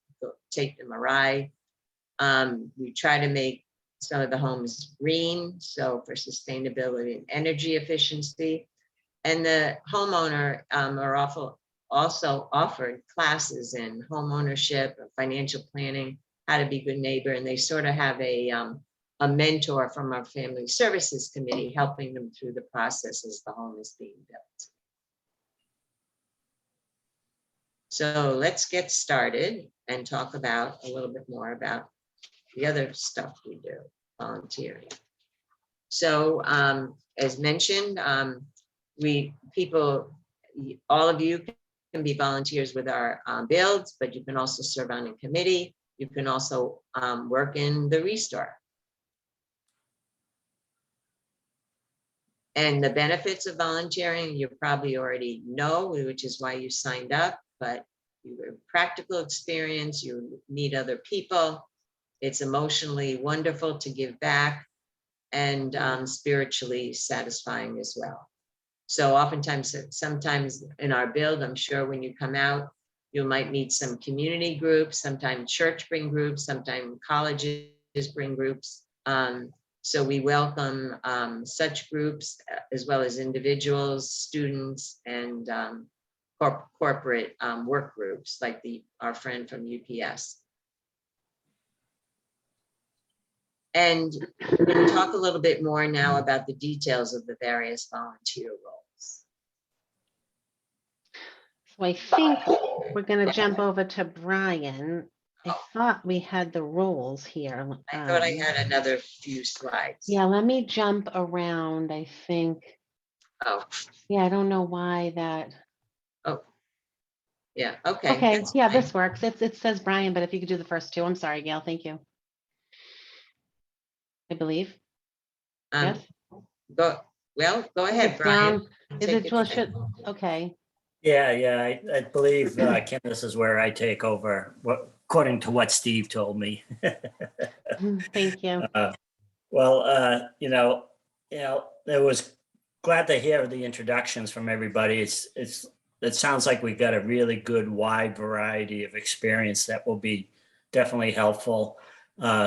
[SPEAKER 3] take them awry. We try to make some of the homes green, so for sustainability and energy efficiency. And the homeowner are also offered classes in home ownership, financial planning, how to be a good neighbor, and they sort of have a mentor from our family services committee helping them through the process as the home is being built. So let's get started and talk about a little bit more about the other stuff we do, volunteering. So as mentioned, all of you can be volunteers with our builds, but you can also serve on a committee. You can also work in the Restore. And the benefits of volunteering, you probably already know, which is why you signed up, but you have practical experience, you meet other people. It's emotionally wonderful to give back, and spiritually satisfying as well. So sometimes in our build, I'm sure when you come out, you might meet some community groups, sometimes church bring groups, sometimes colleges bring groups. So we welcome such groups as well as individuals, students, and corporate work groups like our friend from UPS. And we're going to talk a little bit more now about the details of the various volunteer roles.
[SPEAKER 2] So I think we're going to jump over to Brian. I thought we had the roles here.
[SPEAKER 3] I thought I had another few slides.
[SPEAKER 2] Yeah, let me jump around, I think.
[SPEAKER 3] Oh.
[SPEAKER 2] Yeah, I don't know why that.
[SPEAKER 3] Oh. Yeah, okay.
[SPEAKER 2] Okay,
[SPEAKER 3] that's
[SPEAKER 2] yeah,
[SPEAKER 3] fine.
[SPEAKER 2] this works. It says Brian, but if you could do the first two. I'm sorry, Gail, thank you. I believe. Yes.
[SPEAKER 3] Go ahead,
[SPEAKER 2] It's
[SPEAKER 3] Brian.
[SPEAKER 2] down. Is it, well, should, okay.
[SPEAKER 7] Yeah, I believe, Kim, this is where I take over, according to what Steve told me.
[SPEAKER 2] Thank you.
[SPEAKER 7] Well, it was glad to hear the introductions from everybody. It sounds like we've got a really good wide variety of experience that will be definitely helpful.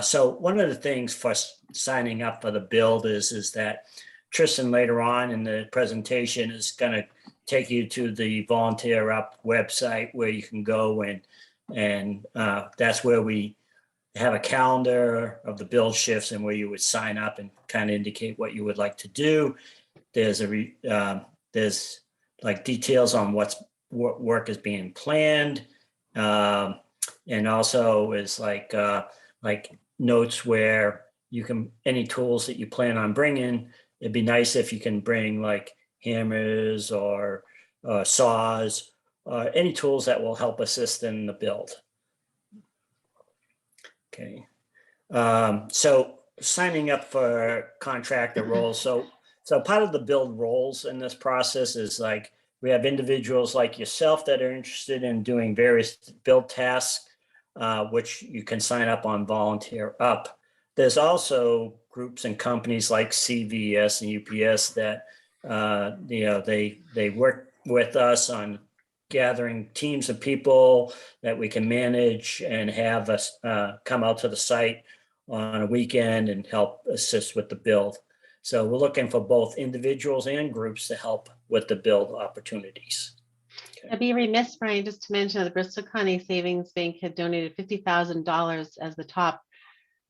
[SPEAKER 7] So one of the things for signing up for the build is that Tristan later on in the presentation is going to take you to the Volunteer Up website where you can go and that's where we have a calendar of the build shifts and where you would sign up and kind of indicate what you would like to do. There's there's like details on what work is being planned, and also is like notes where you can, any tools that you plan on bringing. It'd be nice if you can bring like hammers or saws, any tools that will help assist in the build. Okay, so signing up for contractor roles. So part of the build roles in this process is like, we have individuals like yourself that are interested in doing various build tasks, which you can sign up on Volunteer Up. There's also groups and companies like CVS and UPS that they work with us on gathering teams of people that we can manage and have us come out to the site on a weekend and help assist with the build. So we're looking for both individuals and groups to help with the build opportunities.
[SPEAKER 2] I'd be remiss, Brian, just to mention that the Bristol County Savings Bank had donated $50,000 as the top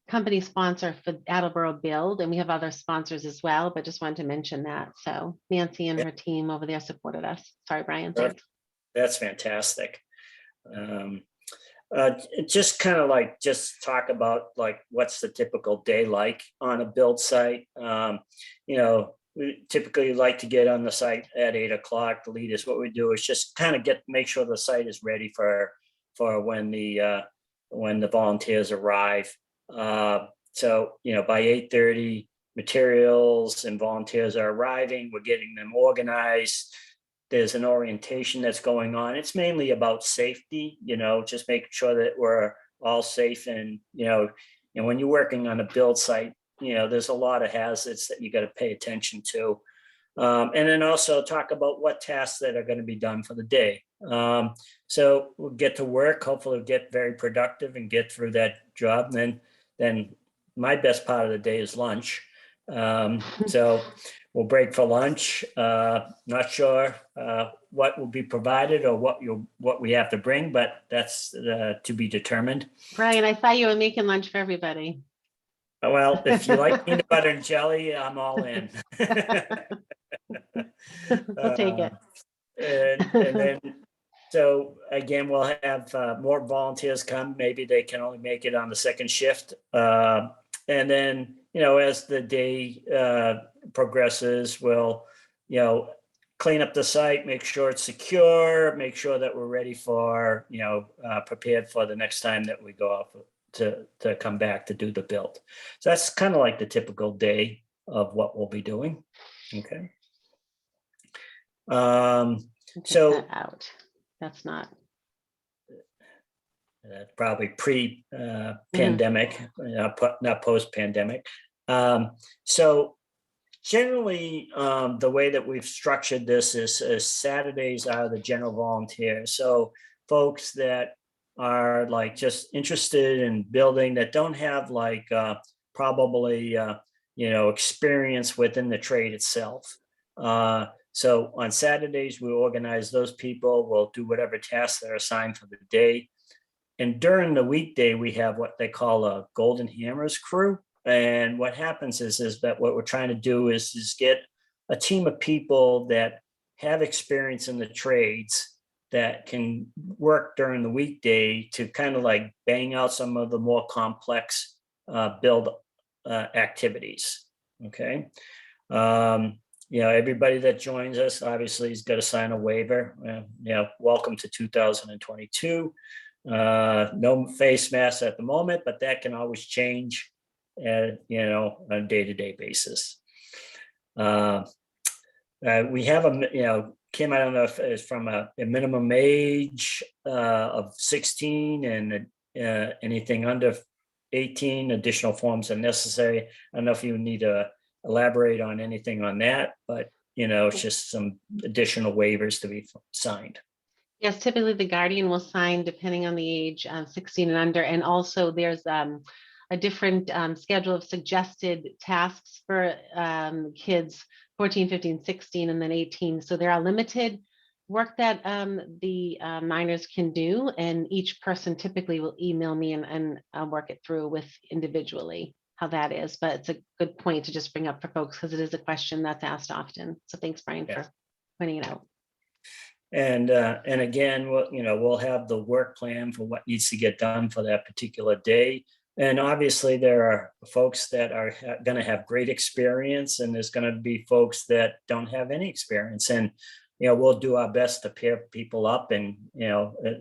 [SPEAKER 2] company sponsor for Attleboro Build, and we have other sponsors as well, but just wanted to mention that. So Nancy and her team over there supported us. Sorry, Brian. Thanks.
[SPEAKER 7] That's fantastic. Just kind of like just talk about like what's the typical day like on a build site. We typically like to get on the site at 8 o'clock. The lead is what we do is just kind of make sure the site is ready for when the volunteers arrive. So by 8:30, materials and volunteers are arriving. We're getting them organized. There's an orientation that's going on. It's mainly about safety, just making sure that we're all safe. And, and when you're working on a build site, there's a lot of hazards that you got to pay attention to. And then also talk about what tasks that are going to be done for the day. So we'll get to work, hopefully we'll get very productive and get through that job. And then my best part of the day is lunch. So we'll break for lunch. Not sure what will be provided or what we have to bring, but that's to be determined.
[SPEAKER 2] Brian, I thought you were making lunch for everybody.
[SPEAKER 7] Well, if you like peanut butter and jelly, I'm all in.
[SPEAKER 2] I'll take it.
[SPEAKER 7] And then, so again, we'll have more volunteers come. Maybe they can only make it on the second shift. And then, as the day progresses, we'll, clean up the site, make sure it's secure, make sure that we're ready for, prepared for the next time that we go off to come back to do the build. So that's kind of like the typical day of what we'll be doing. Okay. So
[SPEAKER 2] that's not.
[SPEAKER 7] Probably pre-pandemic, not post-pandemic. So generally, the way that we've structured this is Saturdays are the general volunteers. So folks that are like just interested in building that don't have like probably experience within the trade itself. So on Saturdays, we organize those people. We'll do whatever tasks that are assigned for the day. And during the weekday, we have what they call a Golden Hammers crew. And what happens is that what we're trying to do is get a team of people that have experience in the trades that can work during the weekday to kind of like bang out some of the more complex build activities. Okay. Everybody that joins us obviously has got to sign a waiver. Welcome to 2022. No face masks at the moment, but that can always change, on a day-to-day basis. We have Kim, I don't know if it's from a minimum age of 16 and anything under 18, additional forms are necessary. I don't know if you need to elaborate on anything on that, but it's just some additional waivers to be signed.
[SPEAKER 2] Yes, typically the guardian will sign depending on the age, 16 and under. And also there's a different schedule of suggested tasks for kids 14, 15, 16, and then 18. So there are limited work that the minors can do, and each person typically will email me and I'll work it through with individually how that is. But it's a good point to just bring up for folks because it is a question that's asked often. So thanks, Brian, for pointing it out.
[SPEAKER 7] And again, we'll have the work plan for what needs to get done for that particular day. And obviously there are folks that are going to have great experience, and there's going to be folks that don't have any experience. And, we'll do our best to pair people up. And,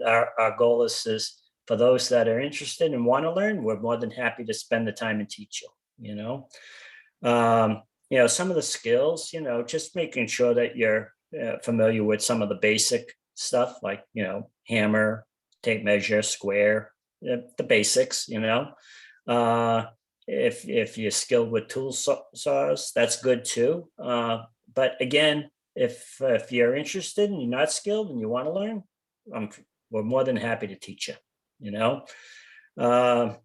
[SPEAKER 7] our goal is for those that are interested and want to learn, we're more than happy to spend the time and teach you, some of the skills, just making sure that you're familiar with some of the basic stuff like, hammer, tape measure, square, the basics, if you're skilled with tool saws, that's good too. But again, if you're interested and you're not skilled and you want to learn, we're more than happy to teach you, well,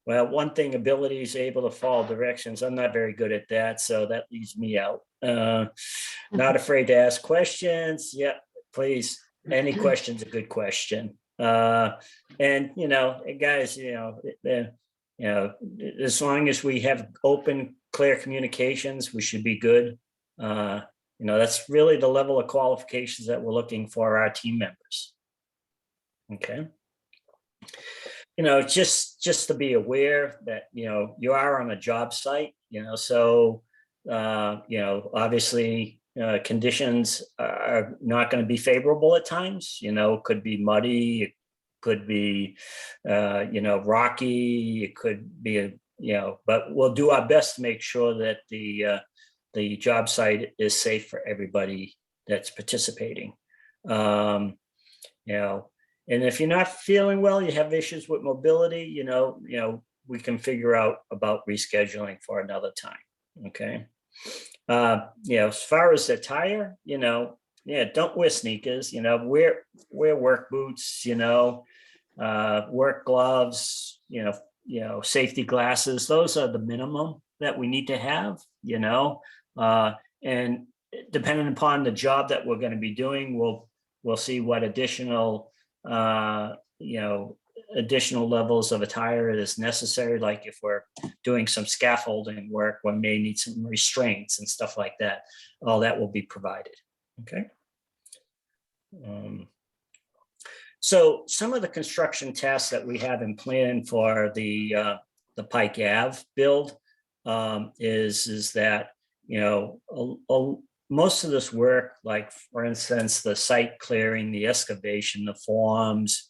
[SPEAKER 7] one thing, ability is able to follow directions. I'm not very good at that, so that leaves me out. Not afraid to ask questions. Yeah, please. Any question's a good question. And guys, as long as we have open, clear communications, we should be good. That's really the level of qualifications that we're looking for our team members. Okay. Just to be aware that, you are on a job site, so, obviously conditions are not going to be favorable at times, could be muddy, it could be, rocky, it could be, but we'll do our best to make sure that the job site is safe for everybody that's participating. And if you're not feeling well, you have issues with mobility, we can figure out about rescheduling for another time. Okay. As far as attire, don't wear sneakers, wear work boots, work gloves, safety glasses. Those are the minimum that we need to have, and depending upon the job that we're going to be doing, we'll see what additional additional levels of attire is necessary. Like if we're doing some scaffolding work, we may need some restraints and stuff like that. All that will be provided. Okay. So some of the construction tasks that we have in plan for the Pike Ave build is that, most of this work, like for instance, the site clearing, the excavation, the forms,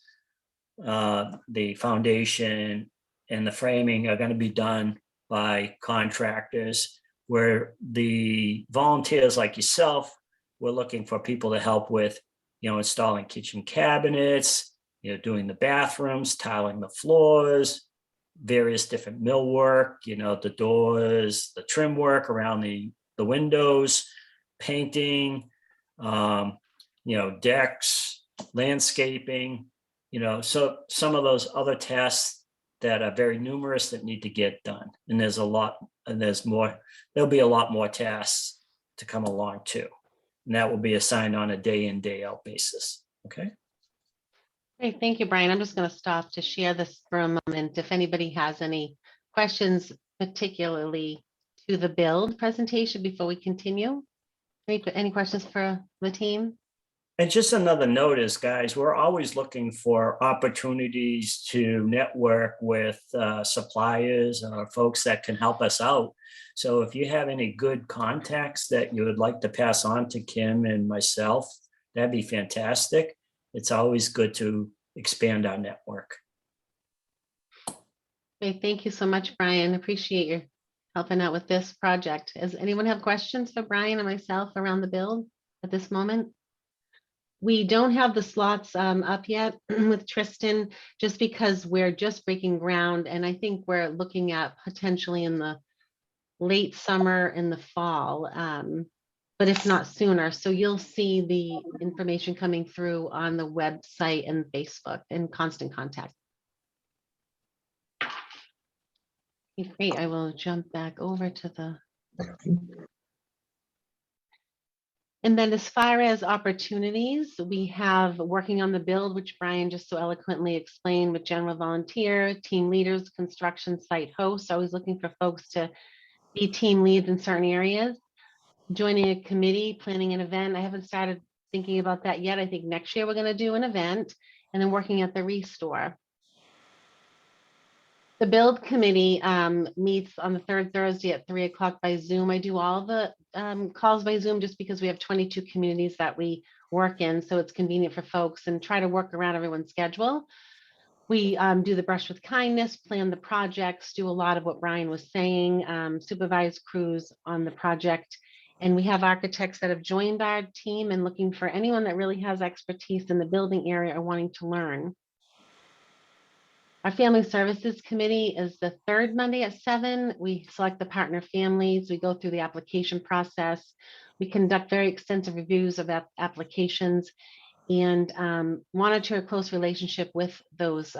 [SPEAKER 7] the foundation and the framing are going to be done by contractors, where the volunteers like yourself, we're looking for people to help with, installing kitchen cabinets, doing the bathrooms, tiling the floors, various different millwork, the doors, the trim work around the windows, painting, decks, landscaping, so some of those other tasks that are very numerous that need to get done. And there's a lot, and there'll be a lot more tasks to come along too. And that will be assigned on a day in, day out basis. Okay.
[SPEAKER 2] Great, thank you, Brian. I'm just going to stop to share this for a moment. If anybody has any questions, particularly to the build presentation before we continue. Any questions for the team?
[SPEAKER 7] And just another note is, guys, we're always looking for opportunities to network with suppliers or folks that can help us out. So if you have any good contacts that you would like to pass on to Kim and myself, that'd be fantastic. It's always good to expand our network.
[SPEAKER 2] Okay, thank you so much, Brian. Appreciate your helping out with this project. Does anyone have questions for Brian and myself around the build at this moment? We don't have the slots up yet with Tristan, just because we're just breaking ground. And I think we're looking at potentially in the late summer and the fall, but if not sooner. So you'll see the information coming through on the website and Facebook and Constant Contact. Okay, great. I will jump back over to the. And then as far as opportunities, we have working on the build, which Brian just so eloquently explained, with general volunteer, team leaders, construction site hosts, always looking for folks to be team leads in certain areas. Joining a committee, planning an event. I haven't started thinking about that yet. I think next year we're going to do an event, and then working at the Restore. The build committee meets on the third Thursday at 3 o'clock by Zoom. I do all the calls by Zoom just because we have 22 communities that we work in, so it's convenient for folks, and try to work around everyone's schedule. We do the brush with kindness, plan the projects, do a lot of what Brian was saying, supervise crews on the project. And we have architects that have joined our team and looking for anyone that really has expertise in the building area or wanting to learn. Our Family Services Committee is the third Monday at 7. We select the partner families. We go through the application process. We conduct very extensive reviews of applications and monitor a close relationship with those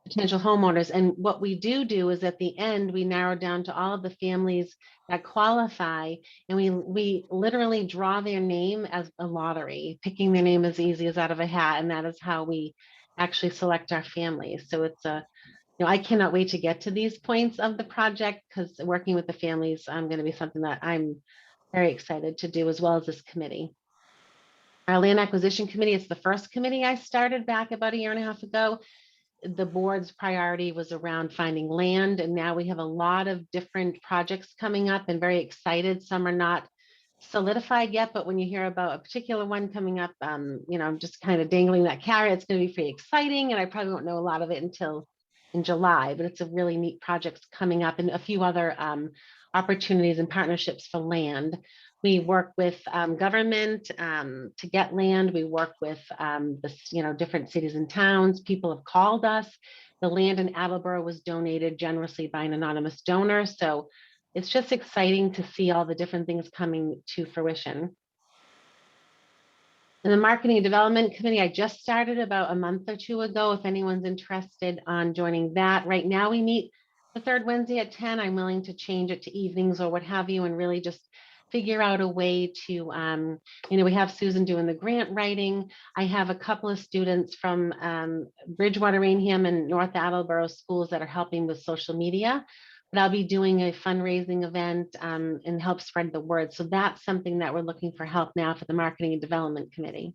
[SPEAKER 2] potential homeowners. And what we do is at the end, we narrow down to all of the families that qualify, and we literally draw their name as a lottery, picking their name as easy as out of a hat. And that is how we actually select our families. So it's I cannot wait to get to these points of the project, because working with the families going to be something that I'm very excited to do, as well as this committee. Our Land Acquisition Committee is the first committee I started back about 1.5 years ago. The board's priority was around finding land, and now we have a lot of different projects coming up, and very excited. Some are not solidified yet, but when you hear about a particular one coming up, I'm just kind of dangling that carrot. It's going to be pretty exciting, and I probably won't know a lot of it until in July, but it's a really neat project coming up, and a few other opportunities and partnerships for land. We work with government to get land. We work with different cities and towns. People have called us. The land in Attleboro was donated generously by an anonymous donor. So it's just exciting to see all the different things coming to fruition. In the Marketing and Development Committee, I just started about a month or two ago. If anyone's interested on joining that. Right now we meet the third Wednesday at 10. I'm willing to change it to evenings or what have you, and really just figure out a way to, we have Susan doing the grant writing. I have a couple of students from Bridgewater, Rainham and North Attleboro schools that are helping with social media, but I'll be doing a fundraising event and help spread the word. So that's something that we're looking for help now for the Marketing and Development Committee.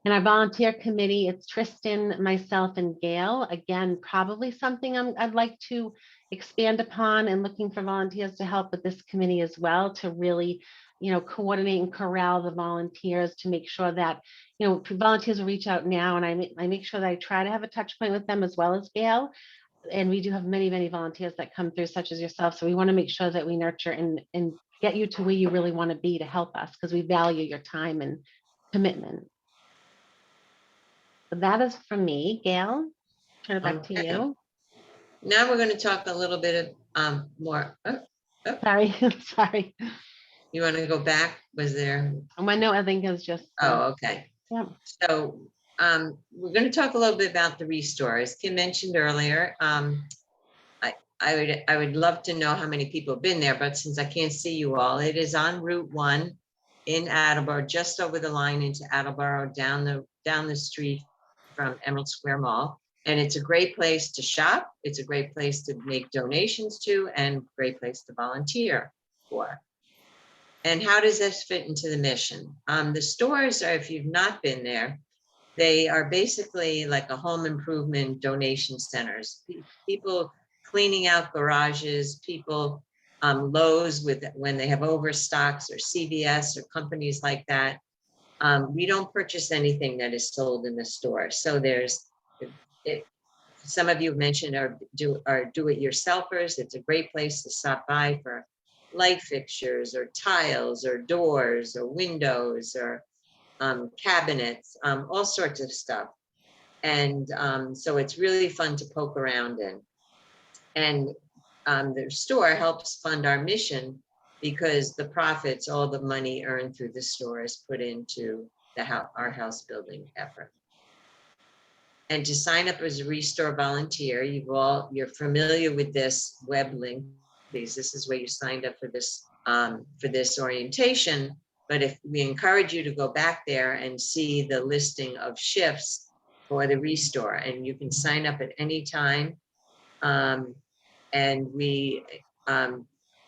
[SPEAKER 2] In our volunteer committee, it's Tristan, myself, and Gail. Again, probably something I'd like to expand upon, and looking for volunteers to help with this committee as well, to really, coordinate and corral the volunteers to make sure that, volunteers will reach out now, and I make sure that I try to have a touch point with them as well as Gail. And we do have many, many volunteers that come through, such as yourself. So we want to make sure that we nurture and get you to where you really want to be to help us, because we value your time and commitment. So that is from me. Gail, turn it back to you.
[SPEAKER 3] Now we're going to talk a little bit of more.
[SPEAKER 2] Sorry, sorry.
[SPEAKER 3] You want to go back? Was there?
[SPEAKER 2] No, I think it was just.
[SPEAKER 3] Oh, okay.
[SPEAKER 2] Yeah.
[SPEAKER 3] So we're going to talk a little bit about the Restore. As Kim mentioned earlier, I would love to know how many people have been there, but since I can't see you all, it is on Route 1 in Attleboro, just over the line into Attleboro, down the street from Emerald Square Mall. And it's a great place to shop. It's a great place to make donations to, and a great place to volunteer for. And how does this fit into the mission? The stores are, if you've not been there, they are basically like a home improvement donation centers. People cleaning out garages, people, Lowe's when they have overstocks, or CVS or companies like that. We don't purchase anything that is sold in the store. So some of you mentioned are do-it-yourselfers. It's a great place to stop by for light fixtures or tiles or doors or windows or cabinets, all sorts of stuff. And so it's really fun to poke around in. And the store helps fund our mission because the profits, all the money earned through the store is put into our house building effort. And to sign up as a Restore volunteer, you're familiar with this web link, because this is where you signed up for this orientation. But if we encourage you to go back there and see the listing of shifts for the Restore, and you can sign up at any time. And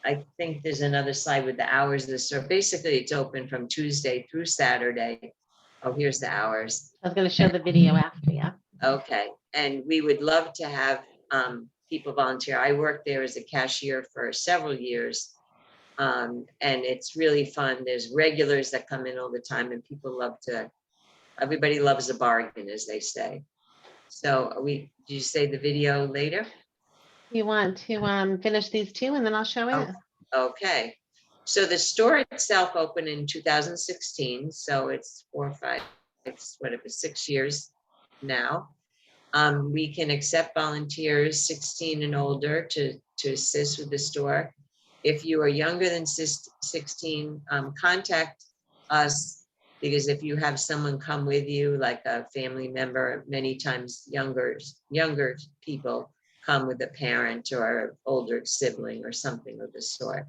[SPEAKER 3] I think there's another slide with the hours of the store. Basically, it's open from Tuesday through Saturday. Oh, here's the hours.
[SPEAKER 2] I was going to show the video after, yeah.
[SPEAKER 3] Okay, and we would love to have people volunteer. I worked there as a cashier for several years, and it's really fun. There's regulars that come in all the time, and people everybody loves a bargain, as they say. So do you say the video later?
[SPEAKER 2] You want to finish these two and then I'll show it?
[SPEAKER 3] Okay. So the store itself opened in 2016. So it's 6 years now. We can accept volunteers 16 and older to assist with the store. If you are younger than 16, contact us, because if you have someone come with you, like a family member, many times younger people come with a parent or older sibling or something of the sort.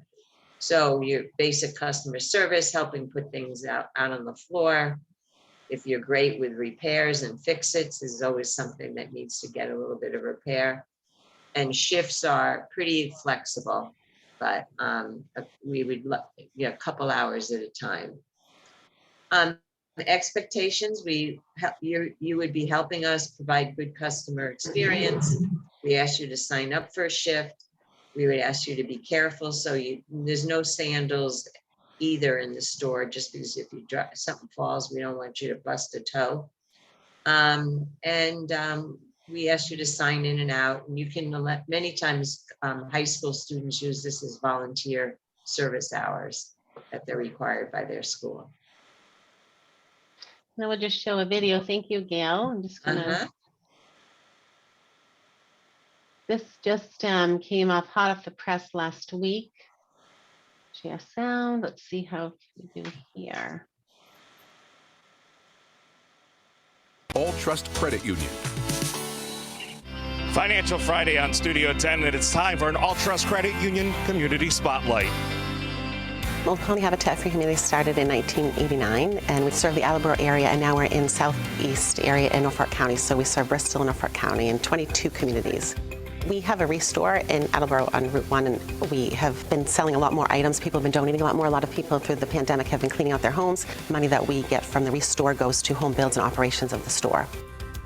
[SPEAKER 3] So your basic customer service, helping put things out on the floor. If you're great with repairs and fix-its, is always something that needs to get a little bit of repair. And shifts are pretty flexible, but we would a couple hours at a time. The expectations, you would be helping us provide good customer experience. We ask you to sign up for a shift. We would ask you to be careful. So there's no sandals either in the store, just because if something falls, we don't want you to bust a toe. We ask you to sign in and out. And you can many times high school students use this as volunteer service hours that they're required by their school.
[SPEAKER 2] Now we'll just show a video. Thank you, Gail. I'm just gonna. This just came hot off the press last week. Share sound. Let's see how we do here.
[SPEAKER 8] All Trust Credit Union. Financial Friday on Studio 10, and it's time for an All Trust Credit Union Community Spotlight.
[SPEAKER 9] Old Colony Habitat for Humanity started in 1989, and we serve the Attleboro area, and now we're in southeast area in Norfolk County, so we serve Bristol and Norfolk County in 22 communities. We have a Restore in Attleboro on Route 1, and we have been selling a lot more items. People have been donating a lot more. A lot of people through the pandemic have been cleaning out their homes. Money that we get from the Restore goes to home builds and operations of the store.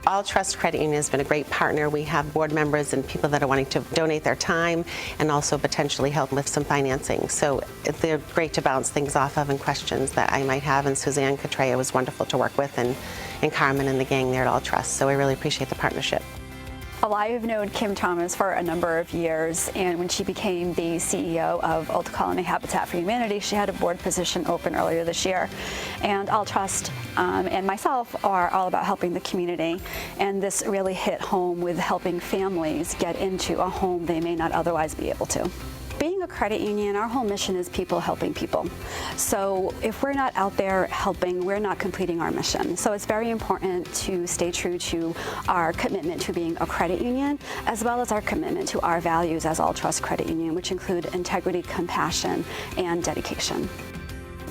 [SPEAKER 9] All Trust Credit Union has been a great partner. We have board members and people that are wanting to donate their time and also potentially help with some financing. So they're great to bounce things off of and questions that I might have. And Suzanne Catrea was wonderful to work with, and Carmen and the gang there at All Trust. So I really appreciate the partnership.
[SPEAKER 10] Well, I have known Kim Thomas for a number of years, and when she became the CEO of Old Colony Habitat for Humanity, she had a board position open earlier this year. And All Trust and myself are all about helping the community, and this really hit home with helping families get into a home they may not otherwise be able to. Being a credit union, our whole mission is people helping people. So if we're not out there helping, we're not completing our mission. So it's very important to stay true to our commitment to being a credit union, as well as our commitment to our values as All Trust Credit Union, which include integrity, compassion, and dedication.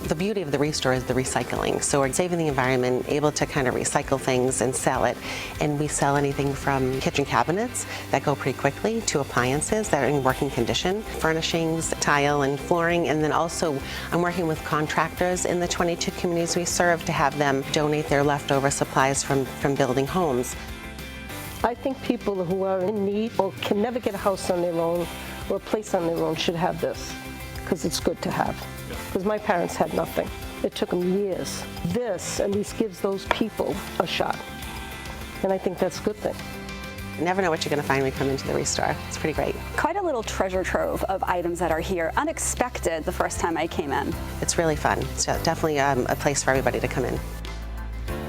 [SPEAKER 9] The beauty of the Restore is the recycling. So we're saving the environment, able to kind of recycle things and sell it. And we sell anything from kitchen cabinets that go pretty quickly to appliances that are in working condition, furnishings, tile and flooring. And then also I'm working with contractors in the 22 communities we serve to have them donate their leftover supplies from building homes.
[SPEAKER 11] I think people who are in need or can never get a house on their own or a place on their own should have this, because it's good to have. Because my parents had nothing. It took them years. This at least gives those people a shot. And I think that's a good thing.
[SPEAKER 9] You never know what you're going to find when you come into the Restore. It's pretty great.
[SPEAKER 10] Quite a little treasure trove of items that are here, unexpected the first time I came in.
[SPEAKER 9] It's really fun. It's definitely a place for everybody to come in.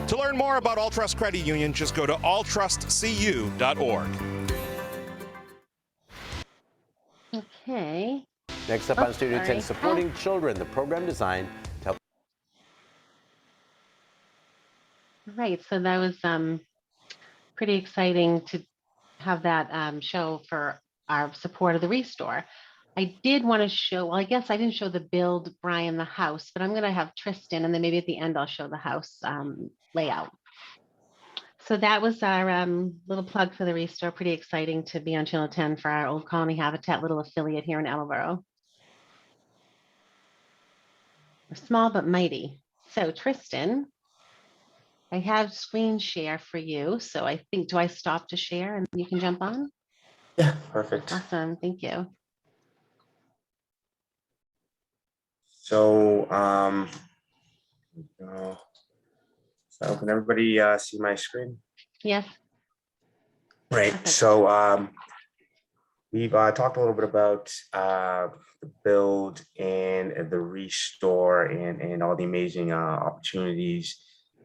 [SPEAKER 8] To learn more about All Trust Credit Union, just go to alltrustcu.org.
[SPEAKER 2] Okay.
[SPEAKER 12] Next up on Studio 10, supporting children, the program designed to help.
[SPEAKER 2] Right, so that was pretty exciting to have that show for our support of the Restore. I did want to show, well, I guess I didn't show the build, Brian, the house, but I'm going to have Tristan, and then maybe at the end I'll show the house layout. So that was our little plug for the Restore. Pretty exciting to be on Channel 10 for our Old Colony Habitat little affiliate here in Attleboro. We're small but mighty. So Tristan, I have screen share for you. So I think, do I stop to share and you can jump on?
[SPEAKER 13] Yeah, perfect.
[SPEAKER 2] Awesome, thank you.
[SPEAKER 13] So, so can everybody see my screen?
[SPEAKER 2] Yes.
[SPEAKER 13] Right.
[SPEAKER 2] Perfect.
[SPEAKER 13] So we've talked a little bit about the build and the Restore and all the amazing opportunities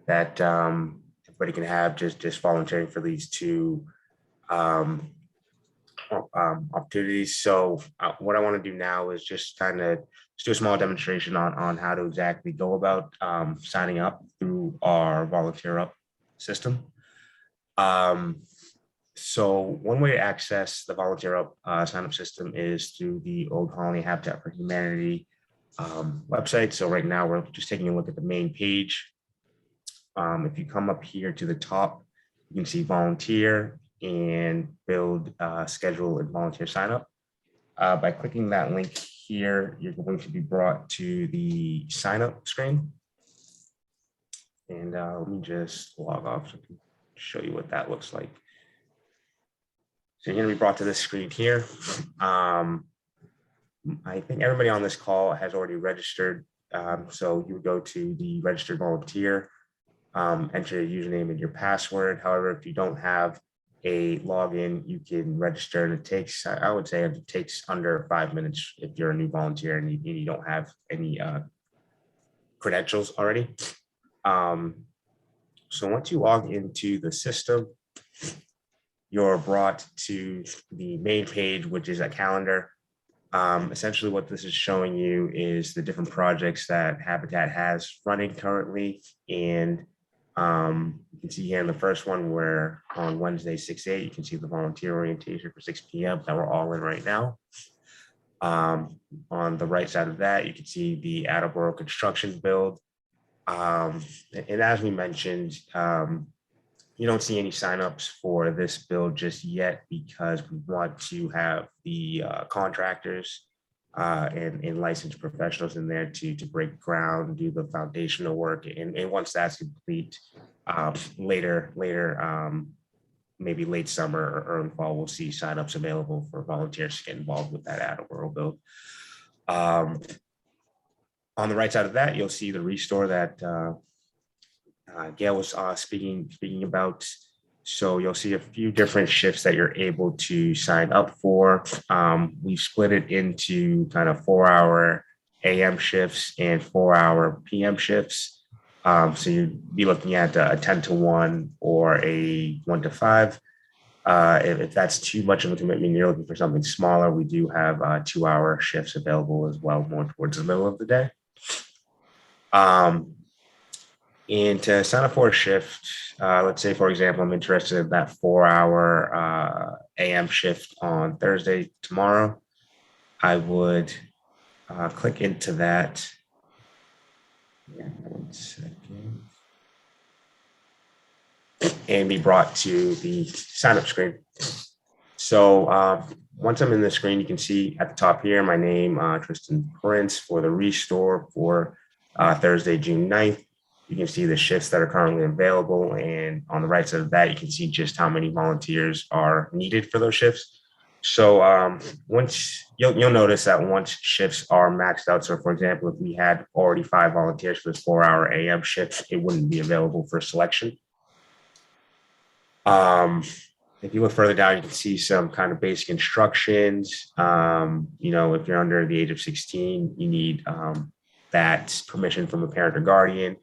[SPEAKER 13] that everybody can have just volunteering for these two opportunities. So what I want to do now is just kind of do a small demonstration on how to exactly go about signing up through our Volunteer Up system. So one way to access the Volunteer Up sign up system is through the Old Colony Habitat for Humanity website. So right now we're just taking a look at the main page. If you come up here to the top, you can see volunteer and build, schedule and volunteer sign up. By clicking that link here, you're going to be brought to the sign up screen. And let me just log off so I can show you what that looks like. So you're going to be brought to this screen here. I think everybody on this call has already registered. So you would go to the registered volunteer, enter your username and your password. However, if you don't have a login, you can register, and it takes, I would say it takes under 5 minutes if you're a new volunteer and you don't have any credentials already. So once you log into the system, you're brought to the main page, which is a calendar. Essentially what this is showing you is the different projects that Habitat has running currently. And you can see here in the first one where on Wednesday, 6/8, you can see the volunteer orientation for 6 p.m. that we're all in right now. On the right side of that, you can see the Attleboro construction build. And as we mentioned, you don't see any signups for this build just yet because we want to have the contractors and licensed professionals in there to break ground, do the foundational work. And once that's complete, later, maybe late summer or early fall, we'll see signups available for volunteers to get involved with that Attleboro build. On the right side of that, you'll see the Restore that Gail was speaking about. So you'll see a few different shifts that you're able to sign up for. We've split it into kind of 4-hour AM shifts and 4-hour PM shifts. So you'd be looking at a 10 to 1 or a 1 to 5. If that's too much of a commitment, you're looking for something smaller, we do have 2-hour shifts available as well, more towards the middle of the day. And to sign up for a shift, let's say, for example, I'm interested in that 4-hour AM shift on Thursday tomorrow. I would click into that. Yeah, 1 second. And be brought to the sign up screen. So once I'm in the screen, you can see at the top here, my name, Tristan Prince, for the Restore for Thursday, June 9th. You can see the shifts that are currently available. And on the right side of that, you can see just how many volunteers are needed for those shifts. So once you'll notice that once shifts are maxed out, so for example, if we had already 5 volunteers for this 4-hour AM shift, it wouldn't be available for selection. If you look further down, you can see some kind of basic instructions. You know, if you're under the age of 16, you need that permission from a parent or guardian.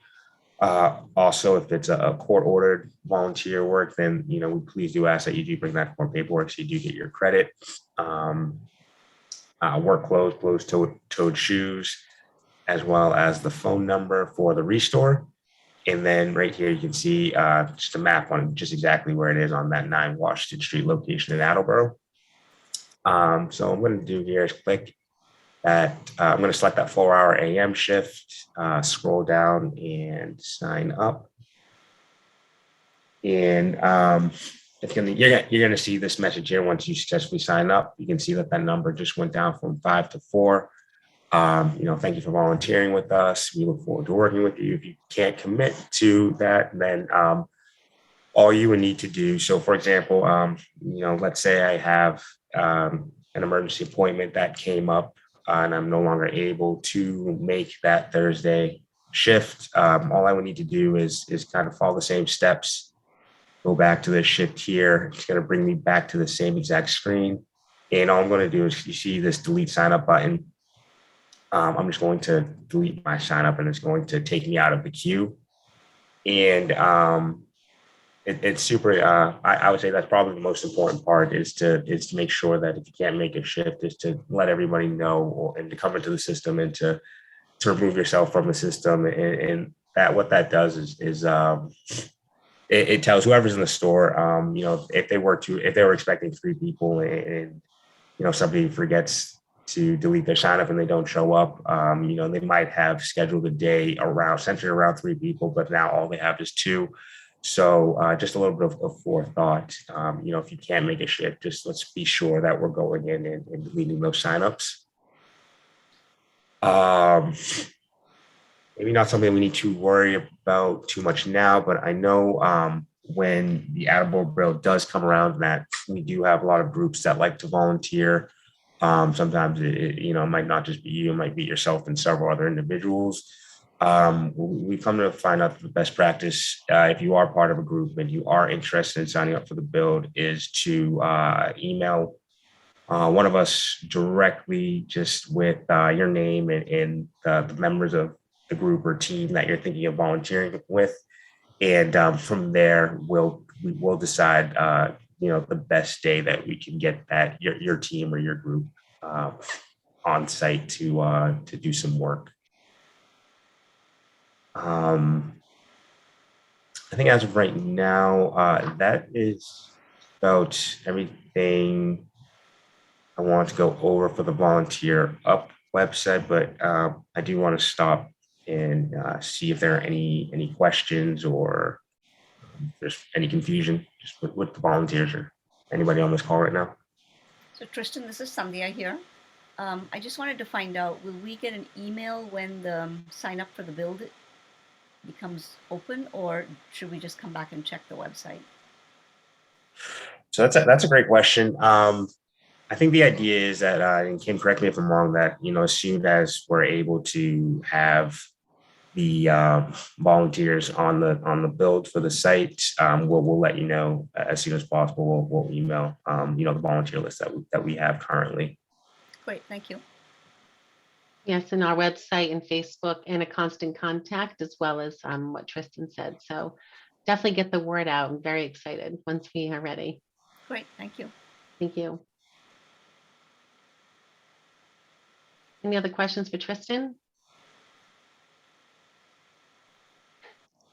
[SPEAKER 13] Also, if it's a court-ordered volunteer work, then, you know, we please do ask that you do bring that court paperwork so you do get your credit. Work clothes, closed-toed shoes, as well as the phone number for the Restore. And then right here, you can see just a map on just exactly where it is on that 9 Washington Street location in Attleboro. So I'm going to do here is click that. I'm going to select that 4-hour AM shift, scroll down and sign up. And you're going to see this message here once you successfully sign up. You can see that that number just went down from 5 to 4. You know, thank you for volunteering with us. We look forward to working with you. If you can't commit to that, then all you would need to do. So, for example, you know, let's say I have an emergency appointment that came up and I'm no longer able to make that Thursday shift. All I would need to do is kind of follow the same steps. Go back to this shift here. It's going to bring me back to the same exact screen. And all I'm going to do is you see this delete sign up button. I'm just going to delete my sign up and it's going to take me out of the queue. And it's super, I would say that's probably the most important part is to make sure that if you can't make a shift is to let everybody know and to come into the system and to remove yourself from the system. And that what that does is it tells whoever's in the store, you know, if they were expecting 3 people and you know, somebody forgets to delete their sign up and they don't show up, you know, they might have scheduled a day centered around 3 people, but now all they have is 2. So just a little bit of forethought. You know, if you can't make a shift, just let's be sure that we're going in and deleting those signups. Maybe not something we need to worry about too much now, but I know when the Attleboro Bill does come around, that we do have a lot of groups that like to volunteer. Sometimes it might not just be you, it might be yourself and several other individuals. We've come to find out that the best practice, if you are part of a group and you are interested in signing up for the build, is to email one of us directly, just with your name and the members of the group or team that you're thinking of volunteering with. And from there, we will decide the best day that we can get that your team or your group on site to do some work. I think as of right now, that is about everything I want to go over for the Volunteer Up website, but I do want to stop and see if there are any questions or there's any confusion just with the volunteers or anybody on this call right now.
[SPEAKER 14] So Tristan, this is Sandhya here. I just wanted to find out, will we get an email when the sign up for the build becomes open, or should we just come back and check the website?
[SPEAKER 13] So that's a great question. I think the idea is that, and Kim, correct me if I'm wrong, that, as soon as we're able to have the volunteers on the build for the site, we'll let you know as soon as possible. We'll email the volunteer list that we have currently.
[SPEAKER 14] Great, thank you.
[SPEAKER 2] Yes, and our website and Facebook and a constant contact, as well as what Tristan said. So definitely get the word out. I'm very excited once we are ready.
[SPEAKER 14] Great, thank you.
[SPEAKER 2] Thank you. Any other questions for Tristan?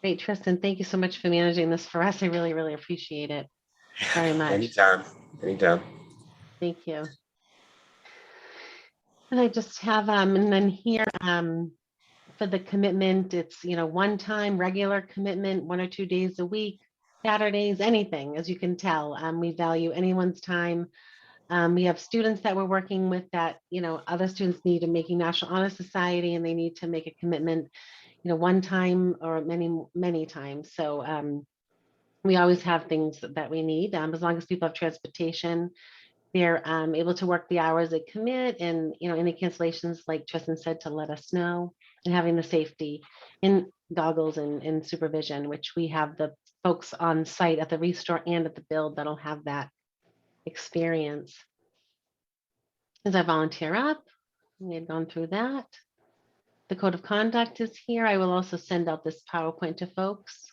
[SPEAKER 2] Great, Tristan, thank you so much for managing this for us. I really, really appreciate it very much.
[SPEAKER 13] Anytime, anytime.
[SPEAKER 2] Thank you. And I just have, and then here, for the commitment, it's, one time regular commitment, 1 or 2 days a week, Saturdays, anything, as you can tell. We value anyone's time. We have students that we're working with that, other students need to making National Honor Society, and they need to make a commitment, one time or many times. So we always have things that we need, as long as people have transportation. They're able to work the hours they commit, and any cancellations, like Tristan said, to let us know, and having the safety in goggles and supervision, which we have the folks on site at the restore and at the build that'll have that experience. As I volunteer up, we had gone through that. The code of conduct is here. I will also send out this PowerPoint to folks.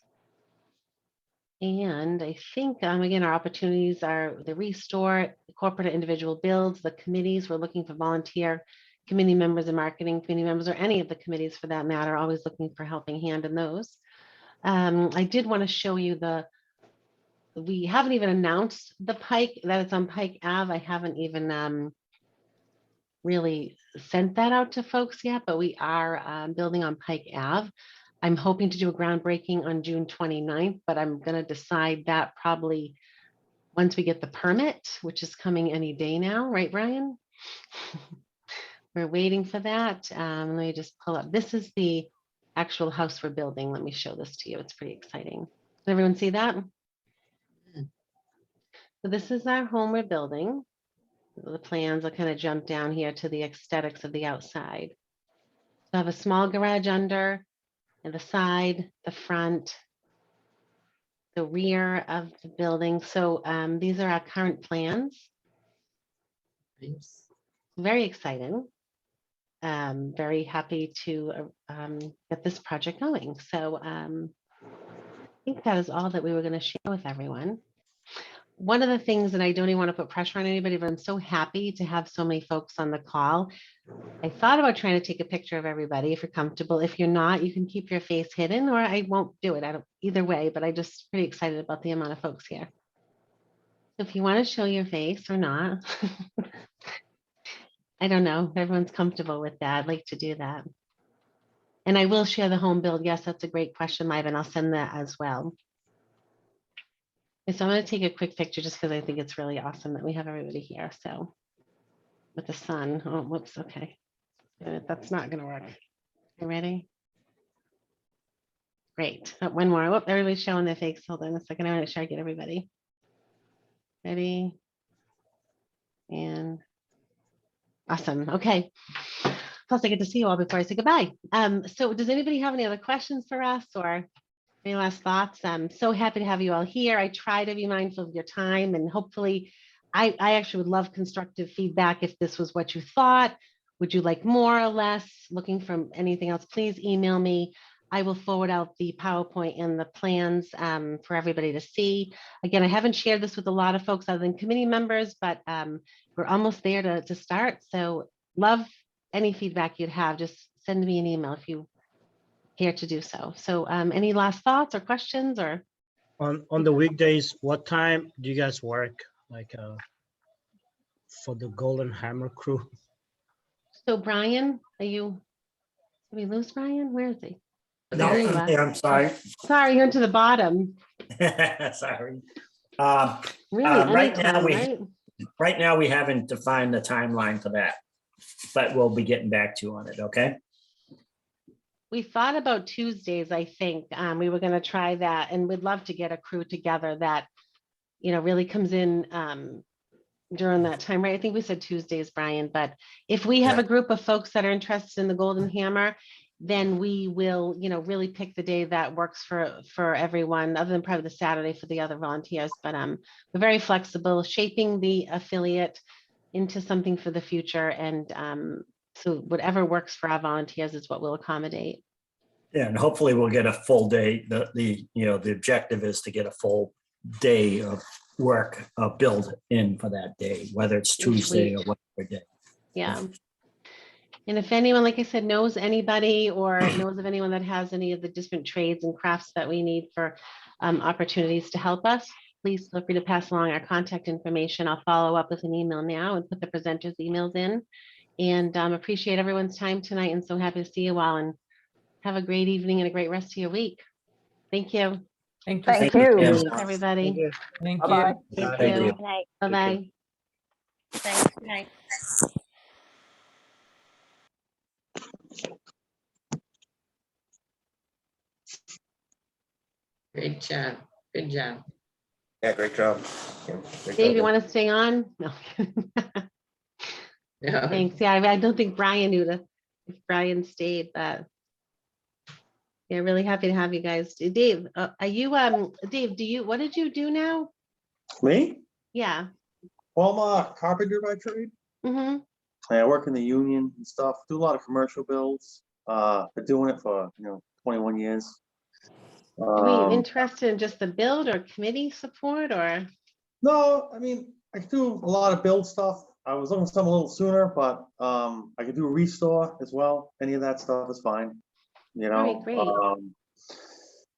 [SPEAKER 2] And I think, again, our opportunities are the restore, the corporate and individual builds, the committees. We're looking for volunteer committee members and marketing committee members, or any of the committees for that matter, always looking for helping hand in those. I did want to show you we haven't even announced the Pike, that it's on Pike Ave. I haven't even really sent that out to folks yet, but we are building on Pike Ave. I'm hoping to do a groundbreaking on June 29th, but I'm going to decide that probably once we get the permit, which is coming any day now, right, Brian? We're waiting for that. Let me just pull up. This is the actual house we're building. Let me show this to you. It's pretty exciting. Does everyone see that? So this is our home we're building. The plans will kind of jump down here to the aesthetics of the outside. So I have a small garage under, and the side, the front, the rear of the building. So these are our current plans.
[SPEAKER 3] Thanks.
[SPEAKER 2] Very exciting. Very happy to get this project going. So I think that is all that we were going to share with everyone. One of the things, and I don't even want to put pressure on anybody, but I'm so happy to have so many folks on the call. I thought about trying to take a picture of everybody if you're comfortable. If you're not, you can keep your face hidden, or I won't do it. I don't either way, but I'm just pretty excited about the amount of folks here. So if you want to show your face or not, I don't know if everyone's comfortable with that. I'd like to do that. And I will share the home build. Yes, that's a great question, Live, and I'll send that as well. So I'm going to take a quick picture just because I think it's really awesome that we have everybody here. So with the sun, oh, whoops, okay. That's not going to work. You ready? Great. Oh, one more. Whoop, everybody's showing their face. Hold on a second. I want to make sure I get everybody. Ready? And awesome. Okay. Plus I get to see you all before I say goodbye. So does anybody have any other questions for us, or any last thoughts? I'm so happy to have you all here. I try to be mindful of your time, and hopefully I actually would love constructive feedback. If this was what you thought, would you like more or less? Looking for anything else, please email me. I will forward out the PowerPoint and the plans for everybody to see. Again, I haven't shared this with a lot of folks other than committee members, but we're almost there to start. So love any feedback you'd have. Just send me an email if you care to do so. So any last thoughts or questions? Or
[SPEAKER 5] on the weekdays, what time do you guys work, like for the Golden Hammer crew?
[SPEAKER 2] So Brian, did we lose Brian? Where is he?
[SPEAKER 7] No,
[SPEAKER 2] There you are.
[SPEAKER 7] yeah, I'm sorry.
[SPEAKER 2] Sorry, you're to the bottom.
[SPEAKER 7] Sorry.
[SPEAKER 2] Really,
[SPEAKER 7] Right now we haven't defined the timeline for that, but we'll be getting back to you on it. Okay.
[SPEAKER 2] We thought about Tuesdays, I think. We were going to try that, and we'd love to get a crew together that, really comes in during that time, right? I think we said Tuesdays, Brian, but if we have a group of folks that are interested in the Golden Hammer, then we will, really pick the day that works for everyone, other than probably the Saturday for the other volunteers. But we're very flexible, shaping the affiliate into something for the future. And so whatever works for our volunteers is what we'll accommodate.
[SPEAKER 7] Yeah, and hopefully we'll get a full day. The objective is to get a full day of work build in for that day, whether it's Tuesday or whatever day.
[SPEAKER 2] Yeah. And if anyone, like I said, knows anybody or knows of anyone that has any of the different trades and crafts that we need for opportunities to help us, please feel free to pass along our contact information. I'll follow up with an email now and put the presenters' emails in. And appreciate everyone's time tonight, and so happy to see you all, and have a great evening and a great rest of your week. Thank you.
[SPEAKER 15] Thank you.
[SPEAKER 7] Thank you.
[SPEAKER 2] Thanks, everybody.
[SPEAKER 15] Thank
[SPEAKER 11] Bye-bye.
[SPEAKER 15] you.
[SPEAKER 2] Thank you.
[SPEAKER 15] you.
[SPEAKER 2] Bye-bye.
[SPEAKER 14] Thanks. Good night.
[SPEAKER 3] Great job. Good job.
[SPEAKER 13] Yeah, great job. Kim. Great
[SPEAKER 2] Dave,
[SPEAKER 13] job.
[SPEAKER 2] you want to stay on? No.
[SPEAKER 3] No.
[SPEAKER 2] Thanks. Yeah, I don't think Brian knew if Brian stayed, but yeah, really happy to have you guys. Dave, are you, Dave, what did you do now?
[SPEAKER 16] Me?
[SPEAKER 2] Yeah.
[SPEAKER 16] Well, I'm a carpenter by trade.
[SPEAKER 2] Mm-hmm.
[SPEAKER 16] I work in the union and stuff, do a lot of commercial builds. Been doing it for, 21 years.
[SPEAKER 2] Are we interested in just the build or committee support or?
[SPEAKER 16] No, I mean, I do a lot of build stuff. I was looking for something a little sooner, but I could do a restore as well. Any of that stuff is fine.
[SPEAKER 2] All right, great.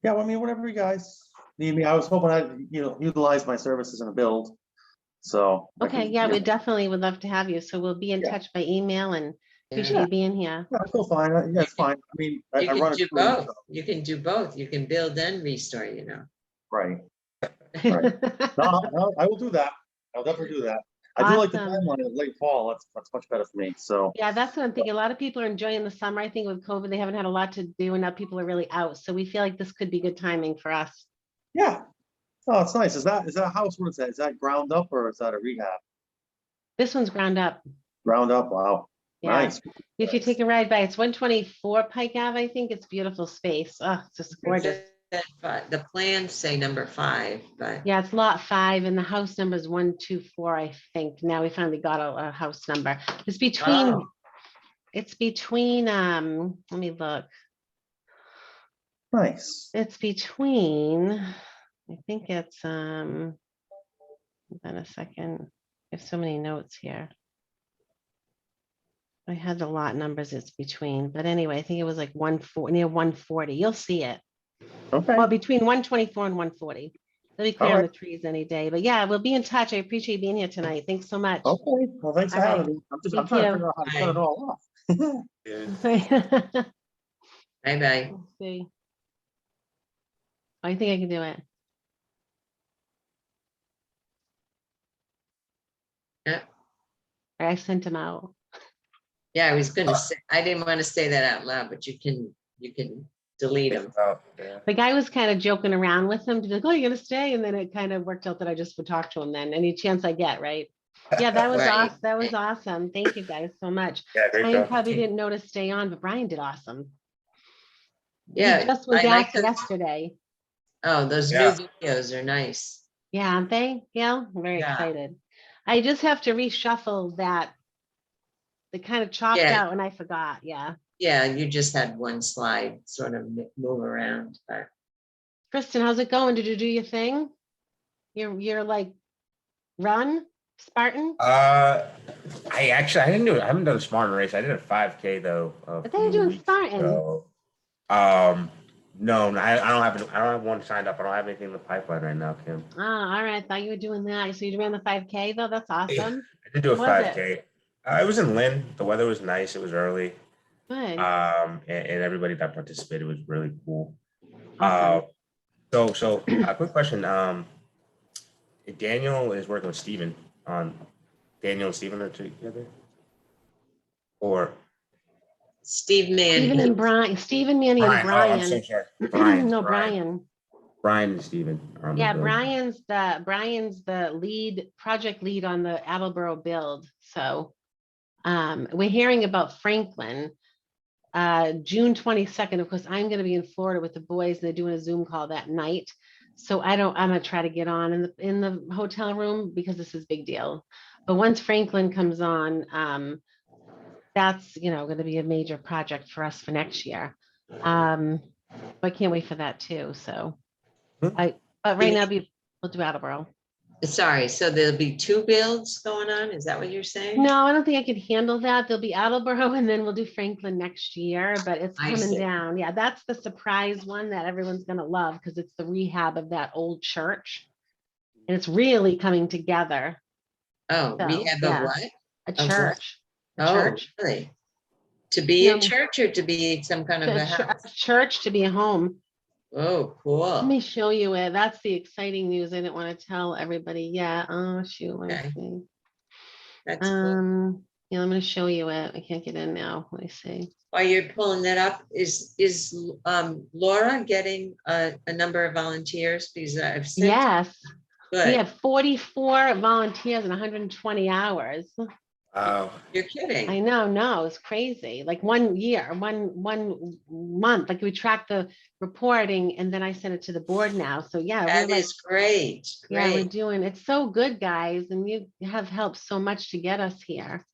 [SPEAKER 16] Yeah, well, I mean, whatever you guys need me. I was hoping I'd, utilize my services in a build. So. I
[SPEAKER 2] Okay,
[SPEAKER 16] could,
[SPEAKER 2] yeah, we definitely would love to have you. So we'll be in touch by email, and appreciate you being here.
[SPEAKER 16] Yeah, I feel fine. Yeah, it's fine. I mean,
[SPEAKER 3] You
[SPEAKER 16] I
[SPEAKER 3] can
[SPEAKER 16] run
[SPEAKER 3] do
[SPEAKER 16] it through.
[SPEAKER 3] both.
[SPEAKER 16] So.
[SPEAKER 3] You can do both. You can build and restore,
[SPEAKER 16] Right. Right. No, I will do that. I'll definitely do that. I do like the
[SPEAKER 2] Awesome.
[SPEAKER 16] timeline of late fall. That's much better for me. So.
[SPEAKER 2] Yeah, that's what I'm thinking. A lot of people are enjoying the summer. I think with COVID, they haven't had a lot to do, and now people are really out. So we feel like this could be good timing for us.
[SPEAKER 16] Yeah. Oh, it's nice. Is that a house? What is that? Is that ground up or is that a rehab?
[SPEAKER 2] This one's ground up.
[SPEAKER 16] Ground up. Wow.
[SPEAKER 2] Yeah.
[SPEAKER 16] Nice.
[SPEAKER 2] If you take a ride by, it's 124 Pike Ave, I think. It's beautiful space. Oh, it's just gorgeous.
[SPEAKER 3] The plans say number 5, but
[SPEAKER 2] Yeah, it's lot 5, and the house number is 124, I think. Now we finally got a house number. It's between,
[SPEAKER 3] Oh.
[SPEAKER 2] let me look.
[SPEAKER 16] Nice.
[SPEAKER 2] It's between, I think it's, hold on a second. I have so many notes here. I had the lot numbers it's between, but anyway, I think it was like 140, near 140. You'll see it.
[SPEAKER 16] Okay.
[SPEAKER 2] Well, between 124 and 140. They'll be clear
[SPEAKER 16] All
[SPEAKER 2] on
[SPEAKER 16] right.
[SPEAKER 2] the trees any day. But yeah, we'll be in touch. I appreciate being here tonight. Thanks so much.
[SPEAKER 16] Okay. Well, thanks for
[SPEAKER 2] All right.
[SPEAKER 16] having me. I'm
[SPEAKER 2] Thank
[SPEAKER 16] trying to
[SPEAKER 2] you.
[SPEAKER 16] figure out how to cut it all off.
[SPEAKER 3] bye-bye.
[SPEAKER 2] Let's see. I think I can do it.
[SPEAKER 3] Yeah.
[SPEAKER 2] I sent him out.
[SPEAKER 3] Yeah, I was gonna say, I didn't want to say that out loud, but you can delete them.
[SPEAKER 2] The guy was kind of joking around with him to be like, oh, you're gonna stay, and then it kind of worked out that I just would talk to him then any chance I get, right? Yeah, that was
[SPEAKER 3] Right.
[SPEAKER 2] awesome. That was awesome. Thank you guys so much.
[SPEAKER 13] Yeah, great
[SPEAKER 2] Brian
[SPEAKER 13] job.
[SPEAKER 2] probably didn't know to stay on, but Brian did awesome.
[SPEAKER 3] Yeah,
[SPEAKER 2] He just was
[SPEAKER 3] I like
[SPEAKER 2] asked
[SPEAKER 3] those-
[SPEAKER 2] yesterday.
[SPEAKER 3] Oh, those new
[SPEAKER 13] Yeah.
[SPEAKER 3] videos are nice.
[SPEAKER 2] Yeah, aren't they? Yeah, I'm very
[SPEAKER 3] Yeah.
[SPEAKER 2] excited. I just have to reshuffle that. They kind of chopped
[SPEAKER 3] Yeah.
[SPEAKER 2] out and I forgot. Yeah.
[SPEAKER 3] Yeah, you just had one slide sort of move around, but
[SPEAKER 2] Kristen, how's it going? Did you do your thing? You're like run Spartan?
[SPEAKER 13] I didn't do it. I haven't done a Spartan race. I did a 5K though.
[SPEAKER 2] I thought you were doing Spartan.
[SPEAKER 13] So, no, I don't have one signed up. I don't have anything in the pipeline right now, Kim.
[SPEAKER 2] Oh, all right. I thought you were doing that. So you ran the 5K though? That's awesome.
[SPEAKER 13] I did do a
[SPEAKER 2] Was
[SPEAKER 13] 5K. It was in Lynn. The weather was nice. It was early.
[SPEAKER 2] Good.
[SPEAKER 13] And everybody that participated was really cool.
[SPEAKER 2] Awesome.
[SPEAKER 13] So a quick question. Daniel is working with Steven on Daniel and Steven are together? Or
[SPEAKER 3] Steve Manny.
[SPEAKER 2] Stephen and Brian. Stephen Manny and
[SPEAKER 13] Brian.
[SPEAKER 2] Brian.
[SPEAKER 13] Oh, I'm so sorry. Brian.
[SPEAKER 2] No,
[SPEAKER 13] Brian.
[SPEAKER 2] Brian.
[SPEAKER 13] Brian and Steven are on the
[SPEAKER 2] Yeah,
[SPEAKER 13] build.
[SPEAKER 2] Brian's the lead project lead on the Attleboro build. So we're hearing about Franklin. June 22nd, of course, I'm going to be in Florida with the boys. They're doing a Zoom call that night. So I'm going to try to get on in the hotel room because this is a big deal. But once Franklin comes on, that's, going to be a major project for us for next year. I can't wait for that too. So but right now we'll do Attleboro.
[SPEAKER 3] Sorry, so there'll be 2 builds going on? Is that what you're saying?
[SPEAKER 2] No, I don't think I could handle that. There'll be Attleboro and then we'll do Franklin next year, but it's
[SPEAKER 3] I
[SPEAKER 2] coming
[SPEAKER 3] see.
[SPEAKER 2] down. Yeah, that's the surprise one that everyone's gonna love because it's the rehab of that old church. And it's really coming together.
[SPEAKER 3] Oh,
[SPEAKER 2] So,
[SPEAKER 3] rehab
[SPEAKER 2] yeah,
[SPEAKER 3] of what?
[SPEAKER 2] a
[SPEAKER 3] Of what?
[SPEAKER 2] church. A
[SPEAKER 3] Oh,
[SPEAKER 2] church.
[SPEAKER 3] really? To be
[SPEAKER 2] You
[SPEAKER 3] a
[SPEAKER 2] know,
[SPEAKER 3] church or to be some kind of a
[SPEAKER 2] A
[SPEAKER 3] house?
[SPEAKER 2] church to be a home.
[SPEAKER 3] Oh,
[SPEAKER 2] Let
[SPEAKER 3] cool.
[SPEAKER 2] me show you it. That's the exciting news. I didn't want to tell everybody yet. Oh, shoot, let me
[SPEAKER 3] Okay.
[SPEAKER 2] see.
[SPEAKER 3] That's cool.
[SPEAKER 2] Yeah, I'm gonna show you it. I can't get in now. Let me see.
[SPEAKER 3] While you're pulling that up, is Laura getting a number of volunteers? Because I've sent.
[SPEAKER 2] Yes, we
[SPEAKER 3] Good.
[SPEAKER 2] have 44 volunteers and 120 hours.
[SPEAKER 3] Wow. You're kidding.
[SPEAKER 2] I know, no, it's crazy. Like 1 year, one month, like we track the reporting and then I send it to the board now. So yeah,
[SPEAKER 3] That
[SPEAKER 2] we're like,
[SPEAKER 3] is great.
[SPEAKER 2] yeah, we're
[SPEAKER 3] Great.
[SPEAKER 2] doing, it's so good, guys. And you have helped so much to get us here.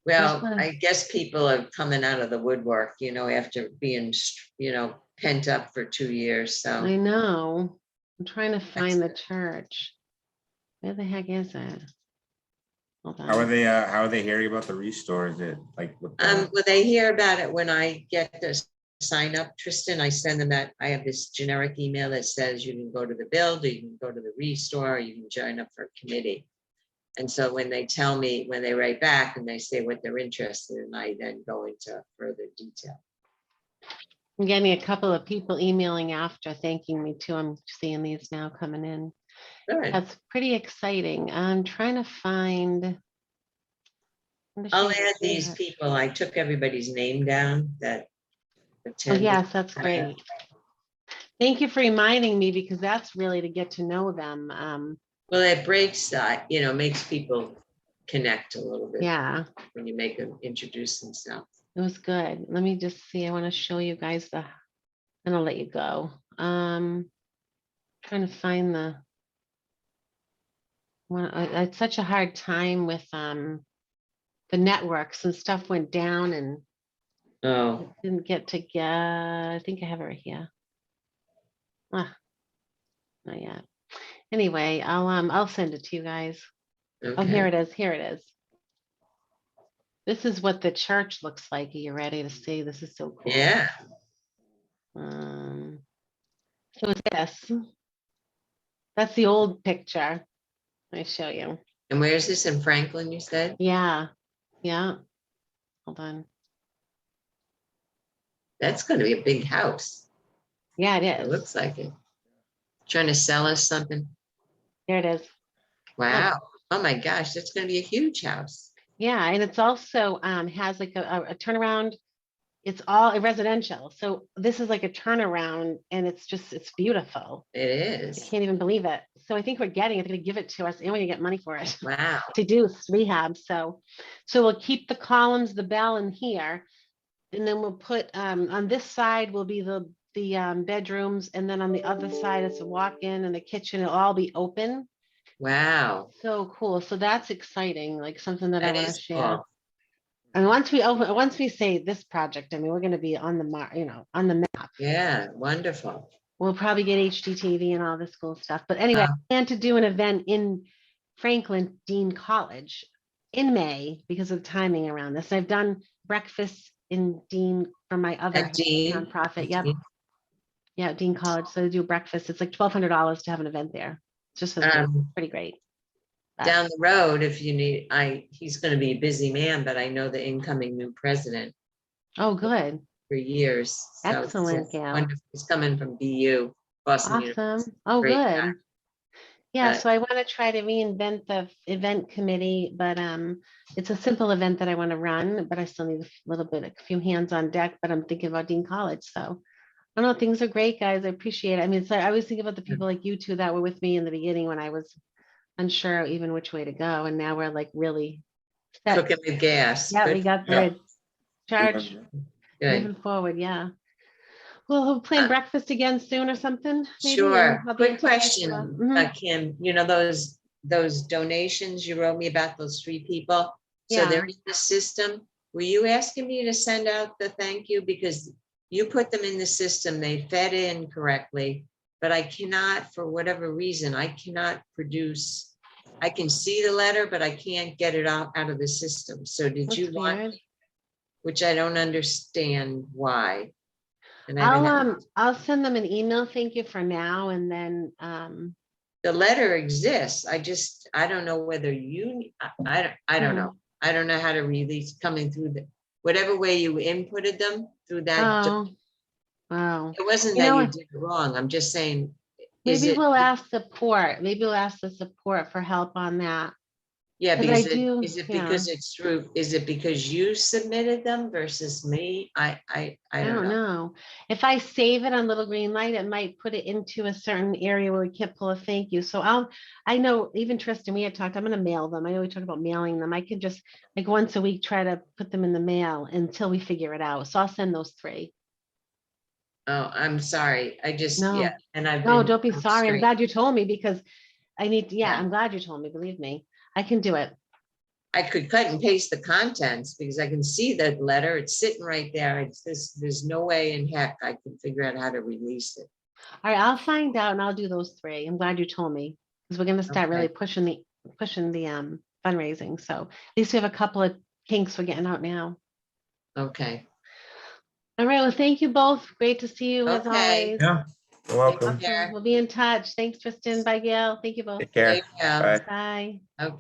[SPEAKER 3] Well,
[SPEAKER 2] wanna-
[SPEAKER 3] I guess people are coming out of the woodwork, after being, pent up for 2 years. So
[SPEAKER 2] I know. I'm trying to find the church. Where the heck is it? Hold on.
[SPEAKER 15] How are they hearing about the restore? Is it like with the-
[SPEAKER 3] well, they hear about it when I get this sign up, Tristan. I send them that. I have this generic email that says you can go to the build, or you can go to the restore, or you can join up for a committee. And so when they tell me, when they write back and they say what they're interested in, I then go into further detail.
[SPEAKER 2] I'm getting a couple of people emailing after thanking me too. I'm seeing these now coming in.
[SPEAKER 3] Good.
[SPEAKER 2] That's pretty exciting. I'm trying to find.
[SPEAKER 3] I'll add these people. I took everybody's name down that
[SPEAKER 2] Oh,
[SPEAKER 3] attended.
[SPEAKER 2] yes, that's great. Thank you for reminding me because that's really to get to know them.
[SPEAKER 3] Well, it breaks, makes people connect a little bit.
[SPEAKER 2] Yeah.
[SPEAKER 3] When you make them introduce themselves.
[SPEAKER 2] It was good. Let me just see. I want to show you guys and I'll let you go. Trying to find it's such a hard time with the networks and stuff went down and
[SPEAKER 3] Oh,
[SPEAKER 2] didn't get to get. I think I have it right here. Not yet. Anyway, I'll send it to you guys. Oh, here it is. Here it is. This is what the church looks like. Are you ready to see? This is so cool.
[SPEAKER 3] Yeah.
[SPEAKER 2] So it's this. That's the old picture. Let me show you.
[SPEAKER 3] And where is this, in Franklin, you said?
[SPEAKER 2] Yeah. Yeah. Hold on.
[SPEAKER 3] That's going to be a big house.
[SPEAKER 2] Yeah, it is.
[SPEAKER 3] It looks like it. Trying to sell us something.
[SPEAKER 2] There it is.
[SPEAKER 3] Wow. Oh my gosh, that's going to be a huge house.
[SPEAKER 2] Yeah, and it's also has like a turnaround. It's all residential. So this is like a turnaround and it's beautiful.
[SPEAKER 3] It is.
[SPEAKER 2] I can't even believe it. So I think we're getting it. They're going to give it to us and we're going to get money for it.
[SPEAKER 3] Wow.
[SPEAKER 2] To do rehab. So we'll keep the columns, the bell in here. And then we'll put on this side will be the bedrooms. And then on the other side, it's a walk-in and the kitchen. It'll all be open.
[SPEAKER 3] Wow.
[SPEAKER 2] So cool. So that's exciting. Like something that I
[SPEAKER 3] That
[SPEAKER 2] want to
[SPEAKER 3] is
[SPEAKER 2] share.
[SPEAKER 3] cool.
[SPEAKER 2] And once we say this project, I mean, we're going to be on the on the map.
[SPEAKER 3] Yeah, wonderful.
[SPEAKER 2] We'll probably get HDTV and all this cool stuff. But anyway, I plan to do an event in Franklin Dean College in May because of the timing around this. I've done breakfast in Dean for my other nonprofit. Yep. Yeah, Dean College. So they do breakfast. It's like $1,200 to have an event there. It's just pretty great.
[SPEAKER 3] Down the road, if you need, he's going to be a busy man, but I know the incoming new president.
[SPEAKER 2] Oh, good.
[SPEAKER 3] For years. So
[SPEAKER 2] excellent, Gail.
[SPEAKER 3] Wonderful. He's coming from BU, Boston University.
[SPEAKER 2] Awesome. Oh,
[SPEAKER 3] Great
[SPEAKER 2] good.
[SPEAKER 3] guy.
[SPEAKER 2] Yeah, so I want to try to reinvent the event committee, but it's a simple event that I want to run, but I still need a few hands on deck, but I'm thinking about Dean College. So I don't know, things are great, guys. I appreciate it. I mean, I always think about the people like you two that were with me in the beginning when I was unsure even which way to go. And now we're like really set.
[SPEAKER 3] Cooking with gas.
[SPEAKER 2] Yeah,
[SPEAKER 3] Good.
[SPEAKER 2] we got the charge moving forward. Yeah. Well, we'll plan breakfast again soon or something. Maybe,
[SPEAKER 3] Sure.
[SPEAKER 2] I'll be in
[SPEAKER 3] Quick
[SPEAKER 2] touch.
[SPEAKER 3] question, Kim. You know those donations you wrote me about, those 3 people? So
[SPEAKER 2] Yeah.
[SPEAKER 3] they're in the system. Were you asking me to send out the thank you? Because you put them in the system, they fed in correctly, but I cannot, for whatever reason, I cannot produce I can see the letter, but I can't get it out of the system. So did you
[SPEAKER 2] That's
[SPEAKER 3] want,
[SPEAKER 2] weird.
[SPEAKER 3] which I don't understand why. And I don't have,
[SPEAKER 2] I'll send them an email, thank you for now, and then,
[SPEAKER 3] the letter exists. I don't know whether I don't know. I don't know how to release coming through whatever way you inputted them through that.
[SPEAKER 2] oh, wow.
[SPEAKER 3] It wasn't
[SPEAKER 2] You
[SPEAKER 3] that
[SPEAKER 2] know
[SPEAKER 3] you
[SPEAKER 2] what?
[SPEAKER 3] did it wrong. I'm just saying, is
[SPEAKER 2] Maybe
[SPEAKER 3] it,
[SPEAKER 2] we'll ask support, maybe we'll ask the support for help on that.
[SPEAKER 3] yeah,
[SPEAKER 2] 'Cause
[SPEAKER 3] because
[SPEAKER 2] I do,
[SPEAKER 3] is it
[SPEAKER 2] yeah.
[SPEAKER 3] because it's through, is it because you submitted them versus me? I don't know.
[SPEAKER 2] know. If I save it on Little Green Light, it might put it into a certain area where we can't pull a thank you. So I know even Tristan, we had talked, I'm gonna mail them. I know we talked about mailing them. I could just like once a week, try to put them in the mail until we figure it out. So I'll send those 3.
[SPEAKER 3] Oh, I'm sorry. I just,
[SPEAKER 2] No,
[SPEAKER 3] yeah, and I've
[SPEAKER 2] no,
[SPEAKER 3] been.
[SPEAKER 2] don't be sorry. I'm
[SPEAKER 3] straight.
[SPEAKER 2] glad you told me because I need, yeah,
[SPEAKER 3] Yeah.
[SPEAKER 2] I'm glad you told me, believe me. I can do it.
[SPEAKER 3] I could cut and paste the contents because I can see that letter. It's sitting right there. It's this, there's no way in heck I can figure out how to release it.
[SPEAKER 2] All right, I'll find out and I'll do those 3. I'm glad you told me because we're gonna start really
[SPEAKER 3] Okay.
[SPEAKER 2] pushing the fundraising. So at least we have a couple of kinks we're getting out now.
[SPEAKER 3] Okay.
[SPEAKER 2] All right, well, thank you both. Great to see you as
[SPEAKER 3] Okay.
[SPEAKER 2] always.
[SPEAKER 13] Yeah, you're welcome.
[SPEAKER 2] Awesome. We'll be in touch. Thanks, Tristan. Bye, Gail. Thank you both.
[SPEAKER 13] Take care.
[SPEAKER 3] There you go.
[SPEAKER 13] Bye.
[SPEAKER 2] Bye.
[SPEAKER 3] Okay.